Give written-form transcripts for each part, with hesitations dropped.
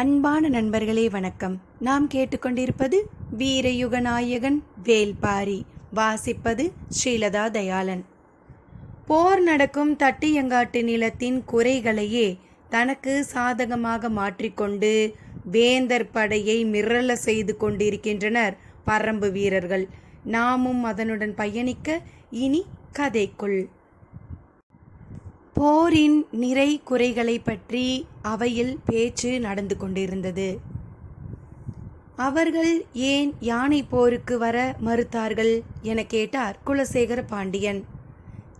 அன்பான நண்பர்களே வணக்கம். நாம் கேட்டுக்கொண்டிருப்பது வீரயுக நாயகன் வேல்பாரி. வாசிப்பது ஸ்ரீலதா தயாளன். போர் நடக்கும் தட்டியங்காட்டு நிலத்தின் குறைகளையே தனக்கு சாதகமாக மாற்றிக்கொண்டு வேந்தர் படையை மிரள செய்து கொண்டிருக்கின்றனர் பரம்பு வீரர்கள். நாமும் அதனுடன் பயணிக்க இனி கதைக்குள். போரின் நிறை குறைகளை பற்றி அவையில் பேச்சு நடந்து கொண்டிருந்தது. அவர்கள் ஏன் யானை போருக்கு வர மறுத்தார்கள் என கேட்டார் குலசேகர பாண்டியன்.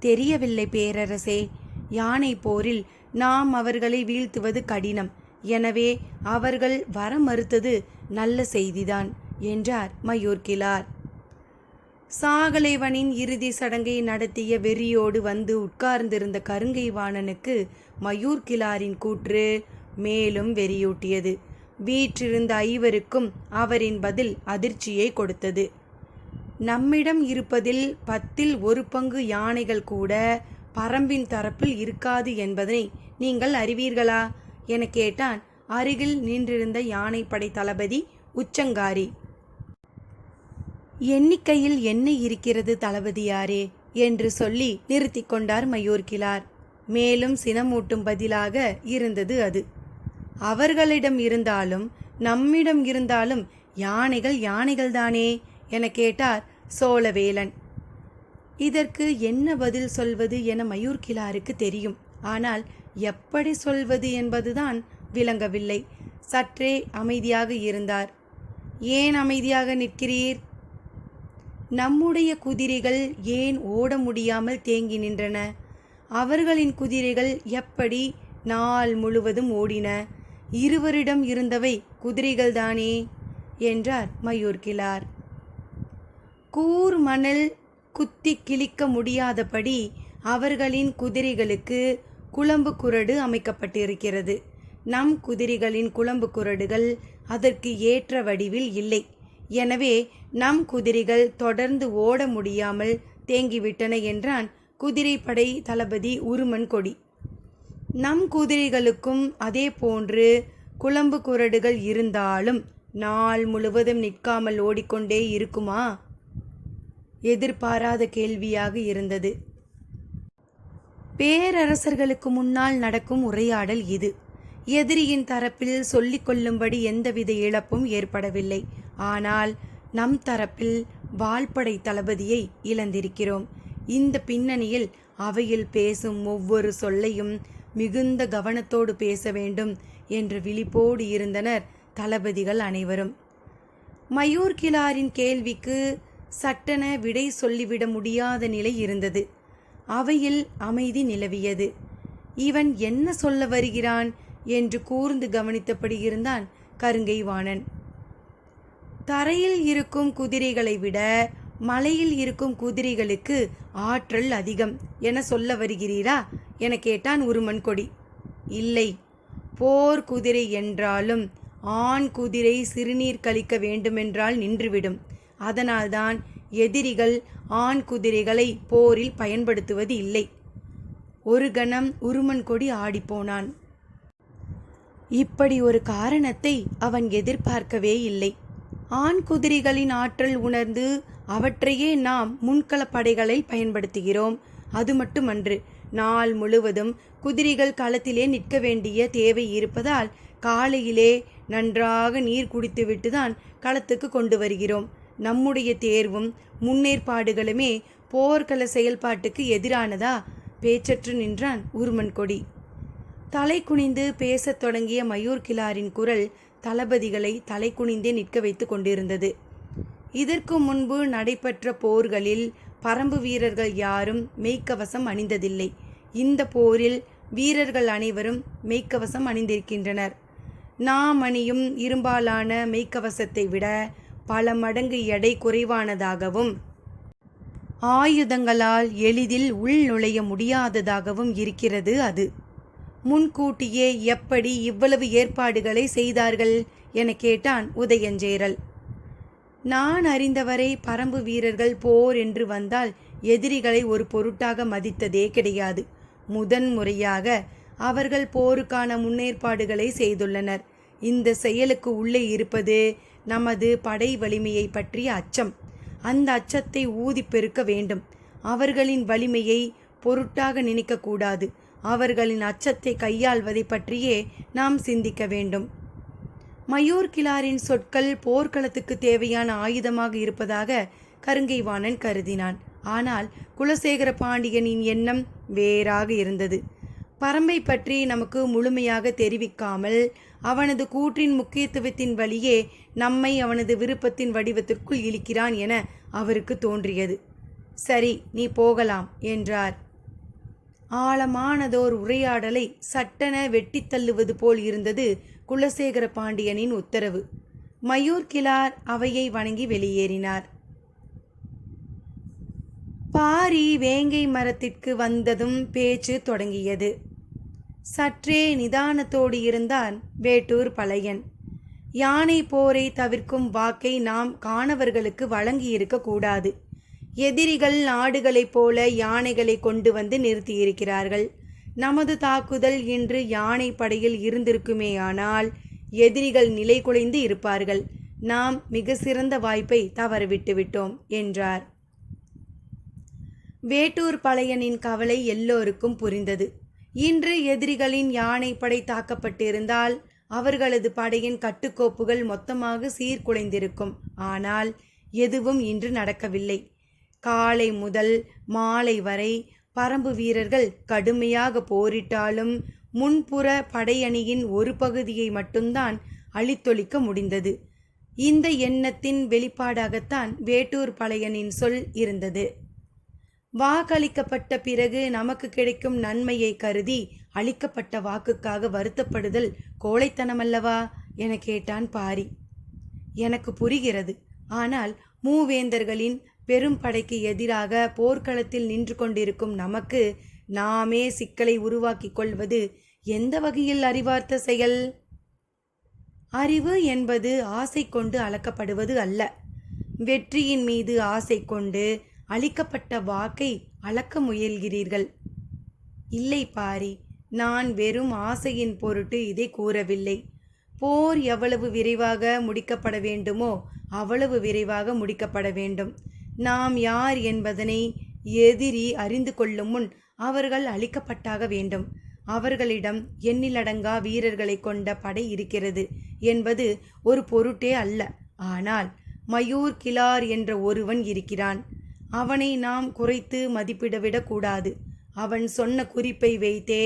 தெரியவில்லை பேரரசே. யானை போரில் நாம் அவர்களை வீழ்த்துவது கடினம். எனவே அவர்கள் வர மறுத்தது நல்ல செய்திதான் என்றார் மயூர்கிழார். சாகலைவனின் இறுதி சடங்கை நடத்திய வெறியோடு வந்து உட்கார்ந்திருந்த கருங்கை வாணனுக்கு மயூர்கிழாரின் கூற்று மேலும் வெறியூட்டியது. வீற்றிருந்த ஐவருக்கும் அவரின் பதில் அதிர்ச்சியை கொடுத்தது. நம்மிடம் இருப்பதில் 1/10 யானைகள் கூட பரம்பின் தரப்பில் இருக்காது என்பதனை நீங்கள் அறிவீர்களா என கேட்டான் அருகில் நின்றிருந்த யானைப்படை தளபதி உச்சங்காரி. எண்ணிக்கையில் என்ன இருக்கிறது தளபதியாரே என்று சொல்லி நிறுத்தி கொண்டார் மயூர்கிழார். மேலும் சினமூட்டும் பதிலாக இருந்தது அது. அவர்களிடம் இருந்தாலும் நம்மிடம் இருந்தாலும் யானைகள் யானைகள்தானே என கேட்டார் சோழவேலன். இதற்கு என்ன பதில் சொல்வது என மயூர்கிழாருக்கு தெரியும். ஆனால் எப்படி சொல்வது என்பதுதான் விளங்கவில்லை. சற்றே அமைதியாக இருந்தார். ஏன் அமைதியாக நிற்கிறீர்? நம்முடைய குதிரைகள் ஏன் ஓட முடியாமல் தேங்கி நின்றன? அவர்களின் குதிரைகள் எப்படி நாள் முழுவதும் ஓடின? இருவரிடம் இருந்தவை குதிரைகள்தானே என்றார் மயூர்கிழார். கூர் மணல் குத்தி கிழிக்க முடியாதபடி அவர்களின் குதிரைகளுக்கு குளம்பு குரடு அமைக்கப்பட்டிருக்கிறது. நம் குதிரைகளின் குளம்பு குரடுகள் அதற்கு ஏற்ற வடிவில் இல்லை. எனவே நம் குதிரைகள் தொடர்ந்து ஓட முடியாமல் தேங்கிவிட்டன என்றான் குதிரைப்படை தளபதி உருமன் கொடி. நம் குதிரைகளுக்கும் அதே போன்று குளம்பு குரடுகள் இருந்தாலும் நாள் முழுவதும் நிற்காமல் ஓடிக்கொண்டே இருக்குமா? எதிர்பாராத கேள்வியாக இருந்தது. பேரரசர்களுக்கு முன்னால் நடக்கும் உரையாடல் இது. எதிரியின் தரப்பில் சொல்லிக் கொள்ளும்படி எந்தவித இழப்பும் ஏற்படவில்லை. ஆனால் நம் தரப்பில் வாள்படை தளபதியை இழந்திருக்கிறோம். இந்த பின்னணியில் அவையில் பேசும் ஒவ்வொரு சொல்லையும் மிகுந்த கவனத்தோடு பேச வேண்டும் என்ற விழிப்போடு இருந்தனர் தளபதிகள் அனைவரும். மயூர்கிழாரின் கேள்விக்கு சட்டென விடை சொல்லிவிட முடியாத நிலை இருந்தது. அவையில் அமைதி நிலவியது. இவன் என்ன சொல்ல வருகிறான் என்று கூர்ந்து கவனித்தபடி இருந்தான் கருங்கை வாணன். தரையில் இருக்கும் குதிரைகளை விட மலையில் இருக்கும் குதிரைகளுக்கு ஆற்றல் அதிகம் என சொல்ல வருகிறீரா என கேட்டான் உருமன் கொடி. இல்லை, போர் குதிரை என்றாலும் ஆண் குதிரை சிறுநீர் கழிக்க வேண்டுமென்றால் நின்றுவிடும். அதனால்தான் எதிரிகள் ஆண் குதிரைகளை போரில் பயன்படுத்துவது இல்லை. ஒரு கணம் உருமன் கொடி ஆடிப்போனான். இப்படி ஒரு காரணத்தை அவன் எதிர்பார்க்கவே இல்லை. ஆண் குதிரைகளின் ஆற்றல் உணர்ந்து அவற்றையே நாம் முன்களப் படைகளில் பயன்படுத்துகிறோம். அது மட்டுமன்று, நாள் முழுவதும் குதிரைகள் களத்திலே நிற்க வேண்டிய தேவை இருப்பதால் காலையிலே நன்றாக நீர் குடித்துவிட்டு தான் களத்துக்கு கொண்டு வருகிறோம். நம்முடைய தேர்வும் முன்னேற்பாடுகளுமே போர்க்கள செயல்பாட்டுக்கு எதிரானதா? பேச்சற்று நின்றான் உருமன் கொடி. தலை குனிந்து பேசத் தொடங்கிய மயூர்கிழாரின் குரல் தளபதிகளை தலை குனிந்தே நிற்க வைத்து கொண்டிருந்தது. இதற்கு முன்பு நடைபெற்ற போர்களில் பரம்பு வீரர்கள் யாரும் மெய்க்கவசம் அணிந்ததில்லை. இந்த போரில் வீரர்கள் அனைவரும் மெய்க்கவசம் அணிந்திருக்கின்றனர். நாம் அணியும் இரும்பாலான மெய்க்கவசத்தை விட பல மடங்கு எடை குறைவானதாகவும் ஆயுதங்களால் எளிதில் உள் நுழைய முடியாததாகவும் இருக்கிறது அது. முன்கூட்டியே எப்படி இவ்வளவு ஏற்பாடுகளை செய்தார்கள் என கேட்டான் உதயஞ்சேரல். நான் அறிந்தவரை பரம்பு வீரர்கள் போர் என்று வந்தால் எதிரிகளை ஒரு பொருட்டாக மதித்ததே கிடையாது. முதன் முறையாக அவர்கள் போருக்கான முன்னேற்பாடுகளை செய்துள்ளனர். இந்த செயலுக்கு உள்ளே இருப்பது நமது படை வலிமையை பற்றிய அச்சம். அந்த அச்சத்தை ஊதி பெருக்க வேண்டும். அவர்களின் வலிமையை பொருட்டாக நினைக்கக்கூடாது. அவர்களின் அச்சத்தை கையாள்வதை பற்றியே நாம் சிந்திக்க வேண்டும். மயூர் கிழாரின் சொற்கள் போர்க்களத்துக்கு தேவையான ஆயுதமாக இருப்பதாக கருங்கைவாணன் கருதினான். ஆனால் குலசேகர பாண்டியனின் எண்ணம் வேறாக இருந்தது. பரம்பை பற்றி நமக்கு முழுமையாக தெரிவிக்காமல் அவனது கூற்றின் முக்கியத்துவத்தின் வழியே நம்மை அவனது விருப்பத்தின் வடிவத்திற்குள் இழுக்கிறான் என அவருக்கு தோன்றியது. சரி, நீ போகலாம் என்றார். ஆழமானதோர் உரையாடலை சட்டென வெட்டித் தள்ளுவது போல் இருந்தது குலசேகர பாண்டியனின் உத்தரவு. மயூர் கிழார் அவையை வணங்கி வெளியேறினார். பாரி வேங்கை மரத்திற்கு வந்ததும் பேச்சு தொடங்கியது. சற்றே நிதானத்தோடு இருந்தான் வேட்டூர் பழையன். யானை போரை தவிர்க்கும் வாக்கை நாம் காணவர்களுக்கு வழங்கியிருக்க கூடாது. எதிரிகள் நாடுகளைப் போல யானைகளை கொண்டு வந்து நிறுத்தியிருக்கிறார்கள். நமது தாக்குதல் இன்று யானை படையில் இருந்திருக்குமேயானால் எதிரிகள் நிலை குலைந்து இருப்பார்கள். நாம் மிக சிறந்த வாய்ப்பை தவறவிட்டு விட்டோம் என்றார். வேட்டூர் பழையனின் கவலை எல்லோருக்கும் புரிந்தது. இன்று எதிரிகளின் யானை படை தாக்கப்பட்டிருந்தால் அவர்களது படையின் கட்டுக்கோப்புகள் மொத்தமாக சீர்குலைந்திருக்கும். ஆனால் எதுவும் இன்று நடக்கவில்லை. காலை முதல் மாலை வரை பரம்பு வீரர்கள் கடுமையாக போரிட்டாலும் முன்புற படையணியின் ஒரு பகுதியை மட்டும்தான் அழித்தொழிக்க முடிந்தது. இந்த எண்ணத்தின் வெளிப்பாடாகத்தான் வேட்டூர் பழையனின் சொல் இருந்தது. வாக்களிக்கப்பட்ட பிறகு நமக்கு கிடைக்கும் நன்மையை கருதி அளிக்கப்பட்ட வாக்குக்காக வருத்தப்படுதல் கோழைத்தனமல்லவா என கேட்டான் பாரி. எனக்கு புரிகிறது. ஆனால் மூவேந்தர்களின் பெரும் படைக்கு எதிராக போர்க்களத்தில் நின்று கொண்டிருக்கும் நமக்கு நாமே சிக்கலை உருவாக்கி கொள்வது எந்த வகையில் அறிவார்த்த செயல்? அறிவு என்பது ஆசை கொண்டு அளக்கப்படுவது அல்ல. வெற்றியின் மீது ஆசை கொண்டு அளிக்கப்பட்ட வாக்கை அளக்க முயல்கிறீர்கள். இல்லை பாரி, நான் வெறும் ஆசையின் பொருட்டு இதை கூறவில்லை. போர் எவ்வளவு விரைவாக முடிக்கப்பட வேண்டுமோ அவ்வளவு விரைவாக முடிக்கப்பட வேண்டும். நாம் யார் என்பதனை எதிரி அறிந்து கொள்ளும் முன் அவர்கள் அழிக்கப்பட்டாக வேண்டும். அவர்களிடம் எண்ணிலடங்கா வீரர்களை கொண்ட படை இருக்கிறது என்பது ஒரு பொருட்டே அல்ல. ஆனால் மயூர் கிழார் என்ற ஒருவன் இருக்கிறான். அவனை நாம் குறைத்து மதிப்பிடவிடக்கூடாது. அவன் சொன்ன குறிப்பை வைத்தே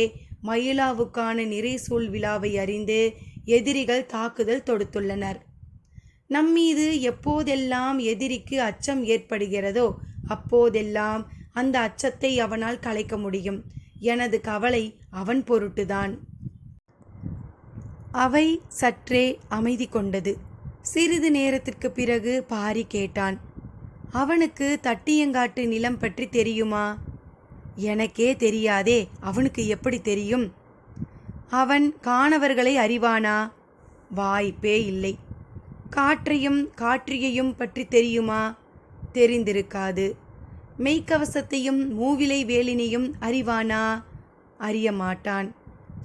மயிலாவுக்கான நிறைசூல் விழாவை அறிந்து எதிரிகள் தாக்குதல் தொடுத்துள்ளனர். நம்மீது எப்போதெல்லாம் எதிரிக்கு அச்சம் ஏற்படுகிறதோ அப்போதெல்லாம் அந்த அச்சத்தை அவனால் கலைக்க முடியும். எனது கவலை அவன் பொருட்டுதான். அவை சற்றே அமைதி கொண்டது. சிறிது நேரத்திற்கு பிறகு பாரி கேட்டான். அவனுக்கு தட்டியங்காட்டு நிலம் பற்றி தெரியுமா? எனக்கே தெரியாதே, அவனுக்கு எப்படி தெரியும்? அவன் காணவர்களை அறிவானா? வாய்ப்பே இல்லை. காற்றையும் காற்றியையும் பற்றி தெரியுமா? தெரிந்திருக்காது. மெய்க்கவசத்தையும் மூவிலை வேலினையும் அறிவானா? அறிய மாட்டான்.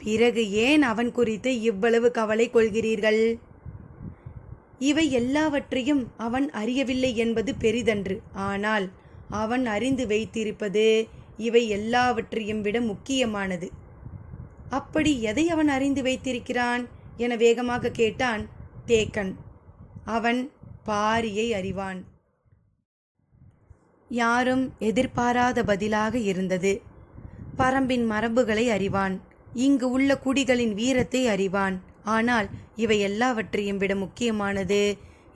பிறகு ஏன் அவன் குறித்து இவ்வளவு கவலை கொள்கிறீர்கள்? இவை எல்லாவற்றையும் அவன் அறியவில்லை என்பது பெரிதன்று. ஆனால் அவன் அறிந்து வைத்திருப்பது இவை எல்லாவற்றையும் விட முக்கியமானது. அப்படி எதை அவன் அறிந்து வைத்திருக்கிறான் என வேகமாக கேட்டான் தேக்கன். அவன் பாரியை அறிவான். யாரும் எதிர்பாராத பதிலாக இருந்தது. பரம்பின் மரபுகளை அறிவான். இங்கு உள்ள குடிகளின் வீரத்தை அறிவான். ஆனால் இவை எல்லாவற்றையும் விட முக்கியமானது,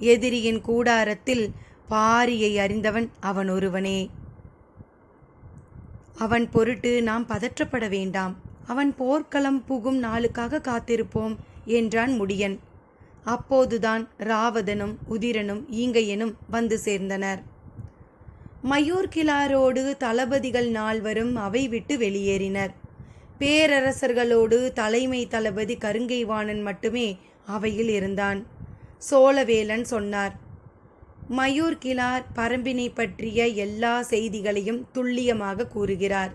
எதிரியின் கூடாரத்தில் பாரியை அறிந்தவன் அவன் ஒருவனே. அவன் பொருட்டு நாம் பதற்றப்பட வேண்டாம். அவன் போர்க்களம் புகும் நாளுக்காக காத்திருப்போம் என்றான் முடியன். அப்போதுதான் ராவதனும் உதிரனும் ஈங்கையனும் வந்து சேர்ந்தனர். மயூர் கிழாரோடு தளபதிகள் நால்வரும் அவை விட்டு வெளியேறினர். பேரரசர்களோடு தலைமை தளபதி கருங்கைவாணன் மட்டுமே அவையில் இருந்தான். சோழவேலன் சொன்னார். மயூர் கிழார் பரம்பினை பற்றிய எல்லா செய்திகளையும் துல்லியமாக கூறுகிறார்.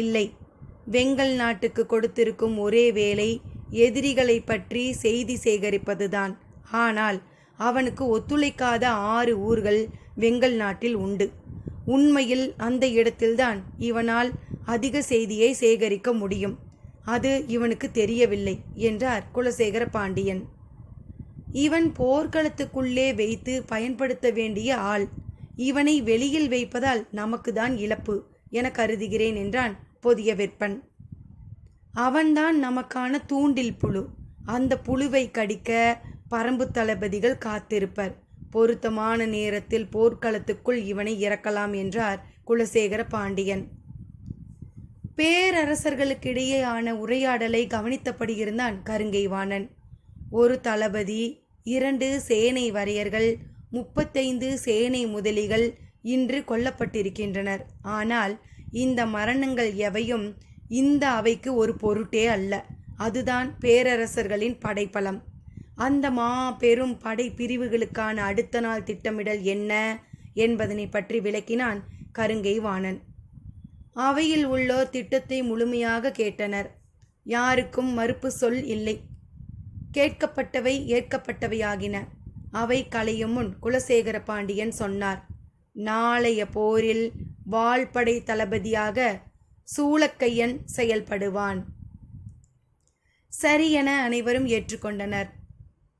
இல்லை, வெங்கல் நாட்டுக்கு கொடுத்திருக்கும் ஒரே வேலை எதிரிகளை பற்றி செய்தி சேகரிப்பதுதான். ஆனால் அவனுக்கு ஒத்துழைக்காத 6 ஊர்கள் வெங்கல் நாட்டில் உண்டு. உண்மையில் அந்த இடத்தில்தான் இவனால் அதிக செய்தியை சேகரிக்க முடியும். அது இவனுக்கு தெரியவில்லை என்றார் குலசேகர பாண்டியன். இவன் போர்க்களத்துக்குள்ளே வைத்து பயன்படுத்த வேண்டிய ஆள். இவனை வெளியில் வைப்பதால் நமக்கு தான் இழப்பு என கருதுகிறேன் என்றான் பொதிய வெப்பன். அவன்தான் நமக்கான தூண்டில் புழு. அந்த புழுவை கடிக்க பரம்பு தளபதிகள் காத்திருப்பர். பொருத்தமான நேரத்தில் போர்க்களத்துக்குள் இவனை இறக்கலாம் என்றார் குலசேகர பாண்டியன். பேரரசர்களுக்கிடையேயான உரையாடலை கவனித்தபடி இருந்தான் கருங்கை வாணன். ஒரு தளபதி, 2 சேனை வரையர்கள், 35 சேனை முதலிகள் இன்று கொல்லப்பட்டிருக்கின்றனர். ஆனால் இந்த மரணங்கள் எவையும் இந்த அவைக்கு ஒரு பொருட்டே அல்ல. அதுதான் பேரரசர்களின் படைப்பலம். அந்த பெரும் படை பிரிவுகளுக்கான அடுத்த நாள் திட்டமிடல் என்ன என்பதனை பற்றி விளக்கினான் கருங்கை வாணன். அவையில் உள்ளோர் திட்டத்தை முழுமையாக கேட்டனர். யாருக்கும் மறுப்பு சொல் இல்லை. கேட்கப்பட்டவை ஏற்கப்பட்டவையாகின. அவை களையும் முன் குலசேகர பாண்டியன் சொன்னார், நாளைய போரில் வாள்படை தளபதியாக சூளக்கையன் செயல்படுவான். சரி என அனைவரும் ஏற்றுக்கொண்டனர்.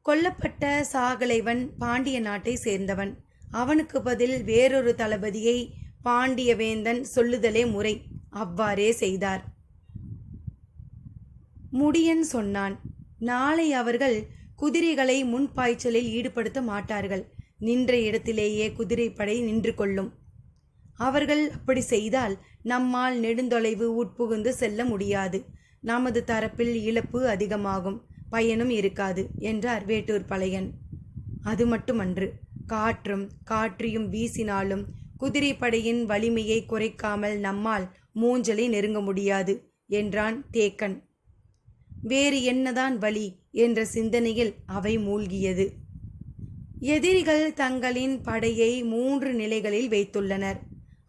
கொல்லப்பட்ட சாகலைவன் பாண்டிய நாட்டை சேர்ந்தவன். அவனுக்கு பதில் வேறொரு தளபதியை பாண்டிய வேந்தன் சொல்லுதலே முறை. அவ்வாறே செய்தார். முடியன் சொன்னான், நாளை அவர்கள் குதிரைகளை முன்பாய்ச்சலில் ஈடுபடுத்த மாட்டார்கள். நின்ற இடத்திலேயே குதிரைப்படை நின்று கொள்ளும். அவர்கள் அப்படி செய்தால் நம்மால் நெடுந்தொலைவு உட்புகுந்து செல்ல முடியாது. நமது தரப்பில் இழப்பு அதிகமாகும், பயனும் இருக்காது என்றார் வேட்டூர் பழையன். அது மட்டுமன்று, காற்றியும் வீசினாலும் குதிரைப்படையின் வலிமையை குறைக்காமல் நம்மால் மூஞ்சலை நெருங்க முடியாது என்றான் தேக்கன். வேறு என்னதான் வழி என்ற சிந்தனையில் அவை மூழ்கியது. எதிரிகள் தங்களின் படையை 3 நிலைகளில் வைத்துள்ளனர்.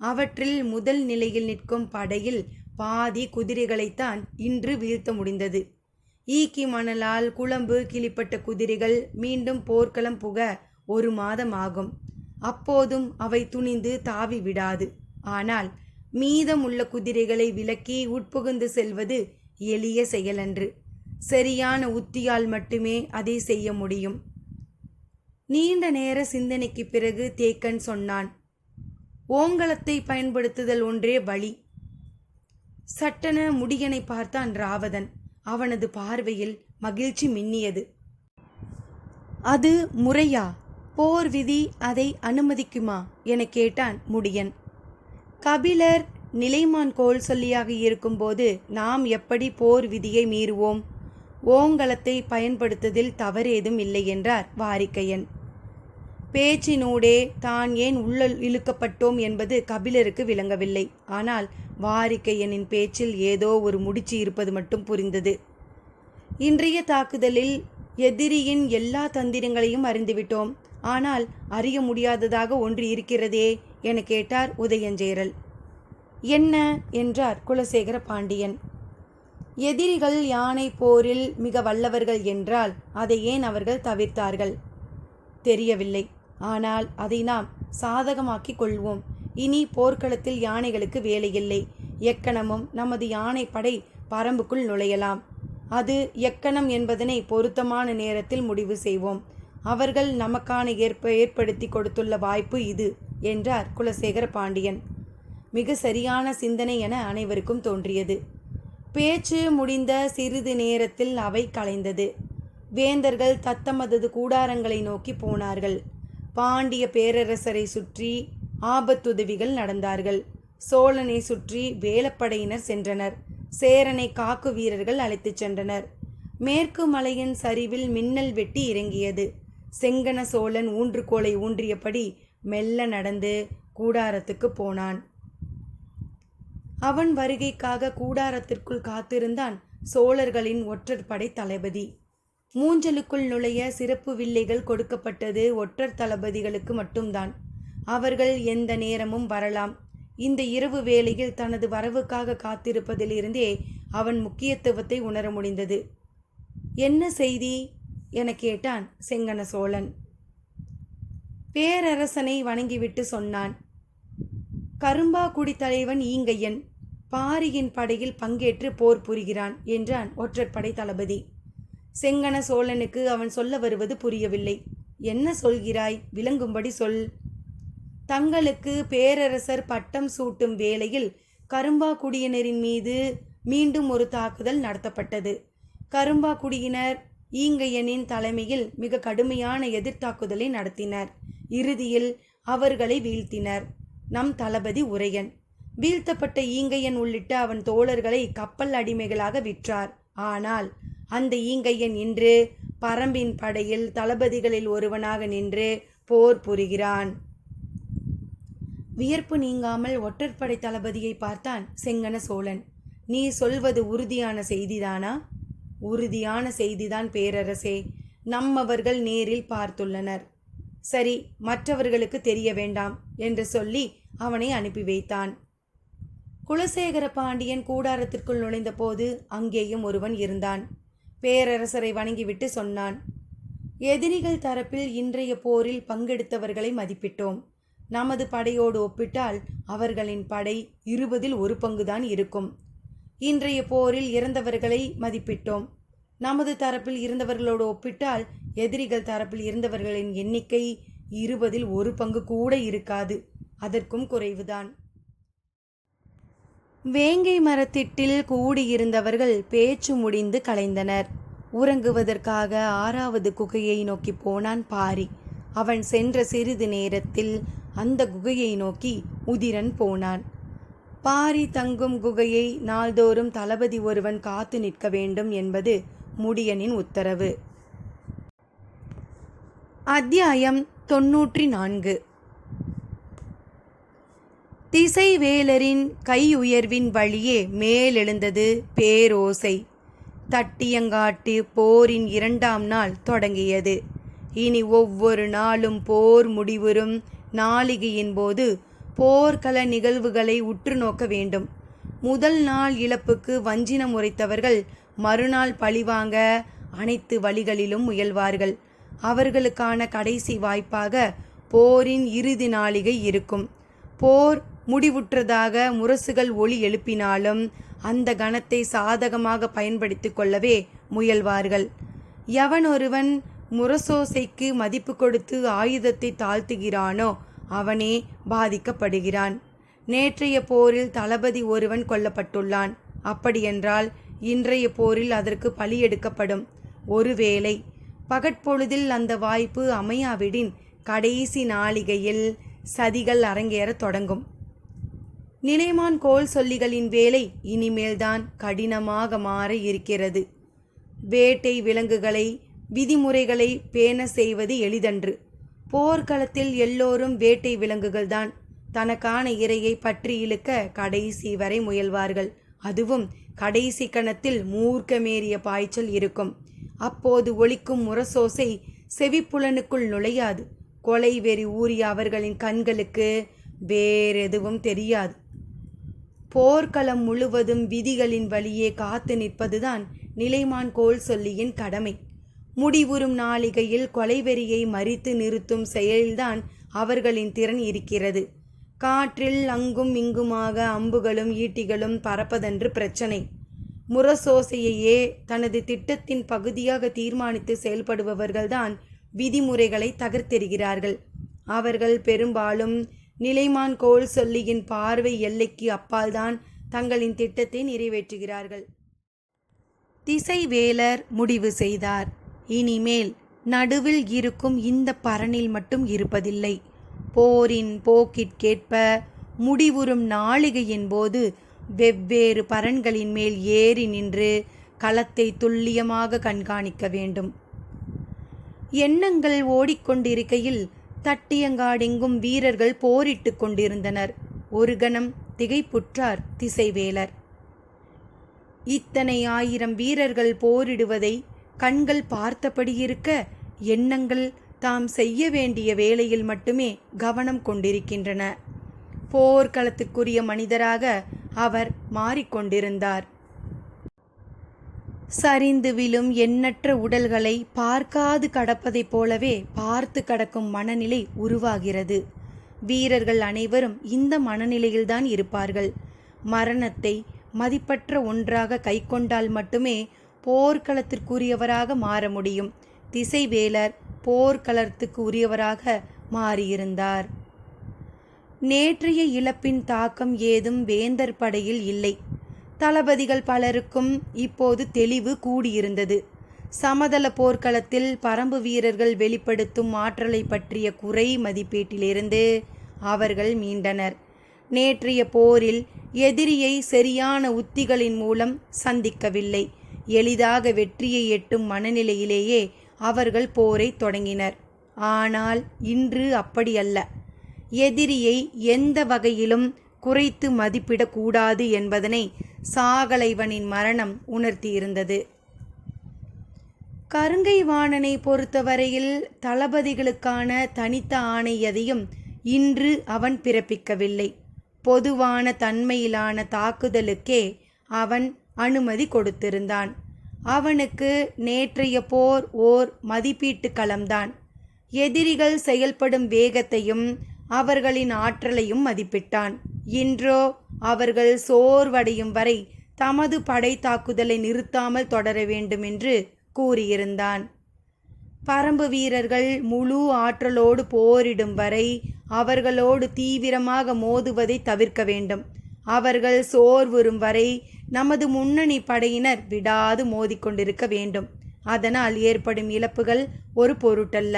அவற்றில் முதல் நிலையில் நிற்கும் படையில் பாதி குதிரைகளைத்தான் இன்று வீழ்த்த முடிந்தது. ஈக்கி மணலால் குழம்பு கிளிப்பட்ட குதிரைகள் மீண்டும் போர்க்களம் புக 1 மாதம் ஆகும். அப்போதும் அவை துணிந்து தாவி விடாது. ஆனால் மீதம் உள்ள குதிரைகளை விலக்கி உட்புகுந்து செல்வது எளிய செயலன்று. சரியான உத்தியால் மட்டுமே அதை செய்ய முடியும். நீண்ட நேர சிந்தனைக்கு பிறகு தேக்கன் சொன்னான், ஓங்கலத்தை பயன்படுத்துதல் ஒன்றே வழி. சட்டென முடியனை பார்த்தான் ராவதன். அவனது பார்வையில் மகிழ்ச்சி மின்னியது. அது முறையா? போர் விதி அதை அனுமதிக்குமா என கேட்டான் முடியன். கபிலர் நிலைமான் கோல் சொல்லியாக இருக்கும்போது நாம் எப்படி போர் விதியை மீறுவோம்? ஓங்கலத்தை பயன்படுத்துவதில் தவறேதும் இல்லை என்றார் வாரிக்கையன். பேச்சினூடே தான் ஏன் உள்ள இழுக்கப்பட்டோம் என்பது கபிலருக்கு விளங்கவில்லை. ஆனால் வாரிக்கையனின் பேச்சில் ஏதோ ஒரு முடிச்சு இருப்பது மட்டும் புரிந்தது. இன்றைய தாக்குதலில் எதிரியின் எல்லா தந்திரங்களையும் அறிந்துவிட்டோம். ஆனால் அறிய முடியாததாக ஒன்று இருக்கிறதே என கேட்டார் உதயஞ்சேரல். என்ன என்றார் குலசேகர பாண்டியன். எதிரிகள் யானை போரில் மிக வல்லவர்கள் என்றால் அதை ஏன் அவர்கள் தவிர்த்தார்கள்? தெரியவில்லை. ஆனால் அதை நாம் சாதகமாக்கிக் கொள்வோம். இனி போர்க்களத்தில் யானைகளுக்கு வேலையில்லை. எக்கணமும் நமது யானை படை பரம்புக்குள் நுழையலாம். அது எக்கணம் என்பதனை பொருத்தமான நேரத்தில் முடிவு செய்வோம். அவர்கள் நமக்கான ஏற்படுத்தி கொடுத்துள்ள வாய்ப்பு இது என்றார் குலசேகர பாண்டியன். மிக சரியான சிந்தனை என அனைவருக்கும் தோன்றியது. பேச்சு முடிந்த சிறிது நேரத்தில் அவை கலைந்தது. வேந்தர்கள் தத்தமது கூடாரங்களை நோக்கி போனார்கள். பாண்டிய பேரரசரை சுற்றி ஆபத்துதவிகள் நடந்தார்கள். சோழனை சுற்றி வேலப்படையினர் சென்றனர். சேரனை காக்கு வீரர்கள் அழைத்துச் சென்றனர். மேற்கு மலையின் சரிவில் மின்னல் வெட்டி இறங்கியது. செங்கன சோழன் ஊன்றுகோலை ஊன்றியபடி மெல்ல நடந்து கூடாரத்துக்கு போனான். அவன் வருகைக்காக கூடாரத்திற்குள் காத்திருந்தான் சோழர்களின் ஒற்றற்படை தளபதி. மூஞ்சலுக்குள் நுழைய சிறப்பு வில்லைகள் கொடுக்கப்பட்டது ஒற்றர் தளபதிகளுக்கு மட்டும்தான். அவர்கள் எந்த நேரமும் வரலாம். இந்த இரவு வேளையில் தனது வரவுக்காக காத்திருப்பதிலிருந்தே அவன் முக்கியத்துவத்தை உணர முடிந்தது. என்ன செய்தி என கேட்டான் செங்கன சோழன். பேரரசனை வணங்கிவிட்டு சொன்னான். கரும்பாக்குடி தலைவன் ஈங்கையன் பாரியின் படையில் பங்கேற்று போர் புரிகிறான் என்றான் ஒற்றற்படை தளபதி. செங்கன சோழனுக்கு அவன் சொல்ல வருவது புரியவில்லை. என்ன சொல்கிறாய்? விளங்கும்படி சொல். தங்களுக்கு பேரரசர் பட்டம் சூட்டும் வேளையில் கரும்பாக்குடியினரின் மீது மீண்டும் ஒரு தாக்குதல் நடத்தப்பட்டது. கரும்பாக்குடியினர் ஈங்கையனின் தலைமையில் மிக கடுமையான எதிர்த்தாக்குதலை நடத்தினர். இறுதியில் அவர்களை வீழ்த்தினர். நம் தளபதி உரையன் வீழ்த்தப்பட்ட ஈங்கையன் உள்ளிட்ட அவன் தோழர்களை கப்பல் அடிமைகளாக விற்றார். ஆனால் அந்த ஈங்கையன் இன்று பரம்பின் படையில் தளபதிகளில் ஒருவனாக நின்று போர் புரிகிறான். வியர்ப்பு நீங்காமல் ஒற்றற்படை தளபதியை பார்த்தான் செங்கன சோழன். நீ சொல்வது உறுதியான செய்திதானா? உறுதியான செய்திதான் பேரரசே. நம்மவர்கள் நேரில் பார்த்துள்ளனர். சரி, மற்றவர்களுக்கு தெரிய வேண்டாம் என்று சொல்லி அவனை அனுப்பி வைத்தான். குலசேகர பாண்டியன் கூடாரத்திற்குள் நுழைந்த போது அங்கேயும் ஒருவன் இருந்தான். பேரரசரை வணங்கிவிட்டு சொன்னான். எதிரிகள் தரப்பில் இன்றைய போரில் பங்கெடுத்தவர்களை மதிப்பிட்டோம். நமது படையோடு ஒப்பிட்டால் அவர்களின் படை 20 1 பங்குதான் இருக்கும். இன்றைய போரில் இறந்தவர்களை மதிப்பிட்டோம். நமது தரப்பில் இருந்தவர்களோடு ஒப்பிட்டால் எதிரிகள் தரப்பில் இருந்தவர்களின் எண்ணிக்கை 20 1 பங்கு கூட இருக்காது. அதற்கும் குறைவுதான். வேங்கை மரத்திட்டில் கூடியிருந்தவர்கள் பேச்சு முடிந்து கலைந்தனர். உறங்குவதற்காக 6வது குகையை நோக்கி போனான் பாரி. அவன் சென்ற சிறிது நேரத்தில் அந்த குகையை நோக்கி உதிரன் போனான். பாரி தங்கும் குகையை நாள்தோறும் தளபதி ஒருவன் காத்து நிற்க வேண்டும் என்பது முடியனின் உத்தரவு. அத்தியாயம் 94. திசைவேலரின் கையுயர்வின் வழியே மேலெழுந்தது பேரோசை. தட்டியங்காட்டு போரின் 2ஆம் நாள் தொடங்கியது. இனி ஒவ்வொரு நாளும் போர் முடிவுறும் நாளிகையின் போது போர்க்கள நிகழ்வுகளை உற்று நோக்க வேண்டும். முதல் நாள் இழப்புக்கு வஞ்சினம் உரைத்தவர்கள் மறுநாள் பழிவாங்க அனைத்து வழிகளிலும் முயல்வார்கள். அவர்களுக்கான கடைசி வாய்ப்பாக போரின் இறுதி நாளிகை இருக்கும். போர் முடிவுற்றதாக முரசுகள் ஒலி எழுப்பினாலும் அந்த கணத்தை சாதகமாக பயன்படுத்தி கொள்ளவே முயல்வார்கள். எவனொருவன் முரசோசைக்கு மதிப்பு கொடுத்து ஆயுதத்தை தாழ்த்துகிறானோ அவனே பாதிக்கப்படுகிறான். நேற்றைய போரில் தளபதி ஒருவன் கொல்லப்பட்டுள்ளான். அப்படியென்றால் இன்றைய போரில் அதற்கு பழி எடுக்கப்படும். ஒருவேளை பகற்பொழுதில் அந்த வாய்ப்பு அமையாவிடின் கடைசி நாளிகையில் சதிகள் அரங்கேறத் தொடங்கும். நிலைமான் கோல் சொல்லிகளின் வேலை இனிமேல்தான் கடினமாக மாற இருக்கிறது. வேட்டை விலங்குகளை விதிமுறைகளை பேண செய்வது எளிதன்று. போர்க்களத்தில் எல்லோரும் வேட்டை விலங்குகள்தான். தனக்கான இரையை பற்றி இழுக்க கடைசி வரை முயல்வார்கள். அதுவும் கடைசி கணத்தில் மூர்க்கமேறிய பாய்ச்சல் இருக்கும். அப்போது ஒலிக்கும் முரசோசை செவிப்புலனுக்குள் நுழையாது. கொலை வெறி ஊறிய அவர்களின் கண்களுக்கு வேறெதுவும் தெரியாது. போர்க்களம் முழுவதும் விதிகளின் வழியே காத்து நிற்பதுதான் நிலைமான் கோல் சொல்லியின் கடமை. முடிவுறும் நாளிகையில் கொலைவெறியை மறித்து நிறுத்தும் செயலில்தான் அவர்களின் திறன் இருக்கிறது. காற்றில் அங்கும் இங்குமாக அம்புகளும் ஈட்டிகளும் பறப்பதன்று பிரச்சனை. முரசோசையையே தனது திட்டத்தின் பகுதியாக தீர்மானித்து செயல்படுபவர்கள்தான் விதிமுறைகளை தகர்த்தெறிகிறார்கள். அவர்கள் பெரும்பாலும் நிலைமான் கோல் சொல்லியின் பார்வை எல்லைக்கு அப்பால்தான் தங்களின் திட்டத்தை நிறைவேற்றுகிறார்கள். திசைவேலர் முடிவு செய்தார். இனிமேல் நடுவில் இருக்கும் இந்த பரனில் மட்டும் இருப்பதில்லை. போரின் போக்கிற்கேற்ப முடிவுறும் நாளிகையின் போது வெவ்வேறு பரன்களின் மேல் ஏறி நின்று களத்தை துல்லியமாக கண்காணிக்க வேண்டும். எண்ணங்கள் ஓடிக்கொண்டிருக்கையில் தட்டியங்காடெங்கும் வீரர்கள் போரிட்டு கொண்டிருந்தனர். ஒரு கணம் திகைப்புற்றார் திசைவேலர். இத்தனை 1000 வீரர்கள் போரிடுவதை கண்கள் பார்த்தபடி இருக்க, எண்ணங்கள் தாம் செய்ய வேண்டிய வேளையில் மட்டுமே கவனம் கொண்டிருக்கின்றன. போர்க்களத்துக்குரிய மனிதராக அவர் மாறிக்கொண்டிருந்தார். சரிந்து விழும் எண்ணற்ற உடல்களை பார்க்காது கடப்பதைப் போலவே பார்த்து கடக்கும் மனநிலை உருவாகிறது. வீரர்கள் அனைவரும் இந்த மனநிலையில்தான் இருப்பார்கள். மரணத்தை மதிப்பற்ற ஒன்றாக கைக்கொண்டால் மட்டுமே போர்க்களத்திற்குரியவராக மாற முடியும். திசைவேலர் போர்க்களத்துக்கு உரியவராக மாறியிருந்தார். நேற்றைய இழப்பின் தாக்கம் ஏதும் வேந்தர் படையில் இல்லை. தளபதிகள் பலருக்கும் இப்போது தெளிவு கூடியிருந்தது. சமதள போர்க்களத்தில் பரம்பு வீரர்கள் வெளிப்படுத்தும் ஆற்றலை பற்றிய குறை மதிப்பீட்டிலிருந்து அவர்கள் மீண்டனர். நேற்றைய போரில் எதிரியை சரியான உத்திகளின் மூலம் சந்திக்கவில்லை. எளிதாக வெற்றியை எட்டும் மனநிலையிலேயே அவர்கள் போரை தொடங்கினர். ஆனால் இன்று அப்படியல்ல. எதிரியை எந்த வகையிலும் குறைத்து மதிப்பிடக்கூடாது என்பதனை சாகலைவனின் மரணம் உணர்த்தியிருந்தது. கருங்கை வாணனை பொறுத்தவரையில் தளபதிகளுக்கான தனித்த ஆணை எதையும் இன்று அவன் பிறப்பிக்கவில்லை. பொதுவான தன்மையிலான தாக்குதலுக்கே அவன் அனுமதி கொடுத்திருந்தான். அவனுக்கு நேற்றைய போர் ஓர் மதிப்பீட்டு களம்தான். எதிரிகள் செயல்படும் வேகத்தையும் அவர்களின் ஆற்றலையும் மதிப்பிட்டான். இன்றோ அவர்கள் சோர்வடையும் வரை தமது படை தாக்குதலை நிறுத்தாமல் தொடர வேண்டும் என்று கூறியிருந்தான். பரம்பு வீரர்கள் முழு ஆற்றலோடு போரிடும் வரை அவர்களோடு தீவிரமாக மோதுவதை தவிர்க்க வேண்டும். அவர்கள் சோர்வுறும் வரை நமது முன்னணி படையினர் விடாது மோதிக்கொண்டிருக்க வேண்டும். அதனால் ஏற்படும் இழப்புகள் ஒரு பொருட்டல்ல.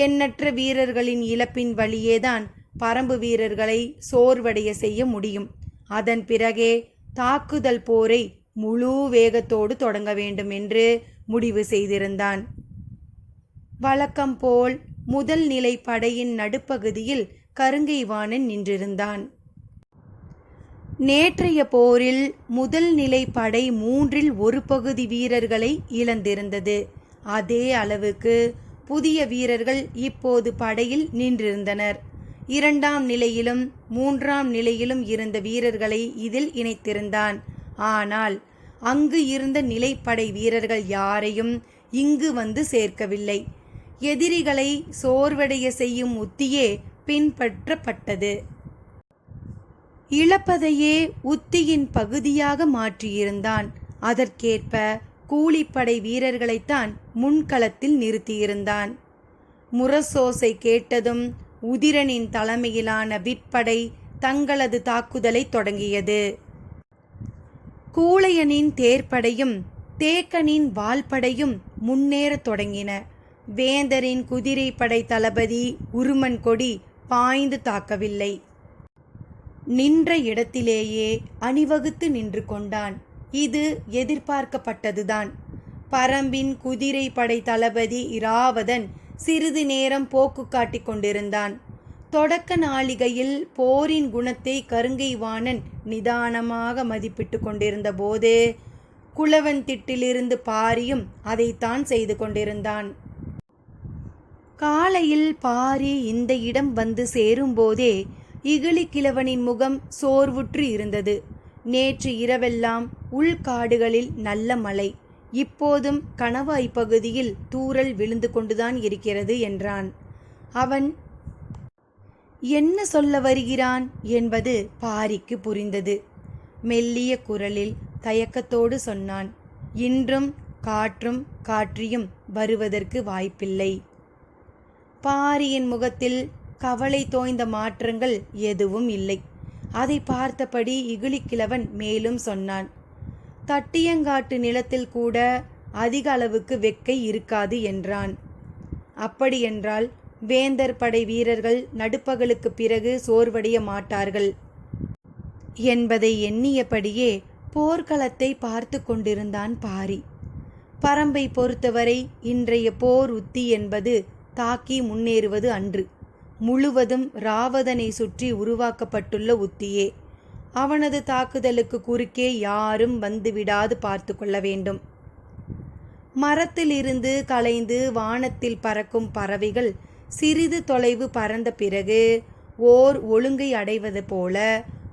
எண்ணற்ற வீரர்களின் இழப்பின் வழியேதான் பரம்பு வீரர்களை சோர்வடைய செய்ய முடியும். அதன் பிறகே தாக்குதல் போரை முழு வேகத்தோடு தொடங்க வேண்டும் என்று முடிவு செய்திருந்தான். வழக்கம் போல் முதல் நிலை படையின் நடுப்பகுதியில் கருங்கை வாணன் நின்றிருந்தான். நேற்றைய போரில் முதல் நிலை படை 1/3 பகுதி வீரர்களை இழந்திருந்தது. அதே அளவுக்கு புதிய வீரர்கள் இப்போது படையில் நின்றிருந்தனர். 2ஆம் நிலையிலும் 3ஆம் நிலையிலும் இருந்த வீரர்களை இதில் இணைத்திருந்தான். ஆனால் அங்கு இருந்த நிலைப்படை வீரர்கள் யாரையும் இங்கு வந்து சேர்க்கவில்லை. எதிரிகளை சோர்வடைய செய்யும் உத்தியே பின்பற்றப்பட்டது. இழப்பதையே உத்தியின் பகுதியாக மாற்றியிருந்தான். அதற்கேற்ப கூலிப்படை வீரர்களைத்தான் முன்களத்தில் நிறுத்தியிருந்தான். முரசோசை கேட்டதும் உதிரனின் தலைமையிலான விற்படை தங்களது தாக்குதலை தொடங்கியது. கூழையனின் தேர்ப்படையும் தேக்கனின் வால்படையும் முன்னேறத் தொடங்கின. வேந்தரின் குதிரைப்படை தளபதி உருமன் கொடி பாய்ந்து தாக்கவில்லை. நின்ற இடத்திலேயே அணிவகுத்து நின்று கொண்டான். இது எதிர்பார்க்கப்பட்டதுதான். பரம்பின் குதிரை படை தளபதி இராவதன் சிறிது நேரம் போக்கு காட்டிக் கொண்டிருந்தான். தொடக்க நாளிகையில் போரின் குணத்தை கருங்கை வாணன் நிதானமாக மதிப்பிட்டு கொண்டிருந்த போது குளவன் திட்டிலிருந்து பாரியும் அதைத்தான் செய்து கொண்டிருந்தான். காலையில் பாரி இந்த இடம் வந்து சேரும்போதே இகிலி கிழவனின் முகம் சோர்வுற்று இருந்தது. நேற்று இரவெல்லாம் உள்காடுகளில் நல்ல மழை, இப்போதும் கணவாய் பகுதியில் தூறல் விழுந்து கொண்டுதான் இருக்கிறது என்றான். அவன் என்ன சொல்ல வருகிறான் என்பது பாரிக்கு புரிந்தது. மெல்லிய குரலில் தயக்கத்தோடு சொன்னான். இன்றும் காற்றும் காற்றியும் வருவதற்கு வாய்ப்பில்லை. பாரியின் முகத்தில் கவலை தோய்ந்த மாற்றங்கள் எதுவும் இல்லை. அதை பார்த்தபடி இகிலிக்கிழவன் மேலும் சொன்னான். தட்டியங்காட்டு நிலத்தில் கூட அதிக அளவுக்கு வெக்கை இருக்காது என்றான். அப்படியென்றால் வேந்தர் படை வீரர்கள் நடுப்பகலுக்கு பிறகு சோர்வடைய மாட்டார்கள் என்பதை எண்ணியபடியே போர்க்களத்தை பார்த்து கொண்டிருந்தான் பாரி. பரம்பை பொறுத்தவரை இன்றைய போர் உத்தி என்பது தாக்கி முன்னேறுவது அன்று, முழுவதும் ராவதனை சுற்றி உருவாக்கப்பட்டுள்ள உத்தியே. அவனது தாக்குதலுக்கு குறுக்கே யாரும் வந்துவிடாது பார்த்து கொள்ள வேண்டும். மரத்திலிருந்து கலைந்து வானத்தில் பறக்கும் பறவைகள் சிறிது தொலைவு பறந்த பிறகு ஓர் ஒழுங்கை அடைவது போல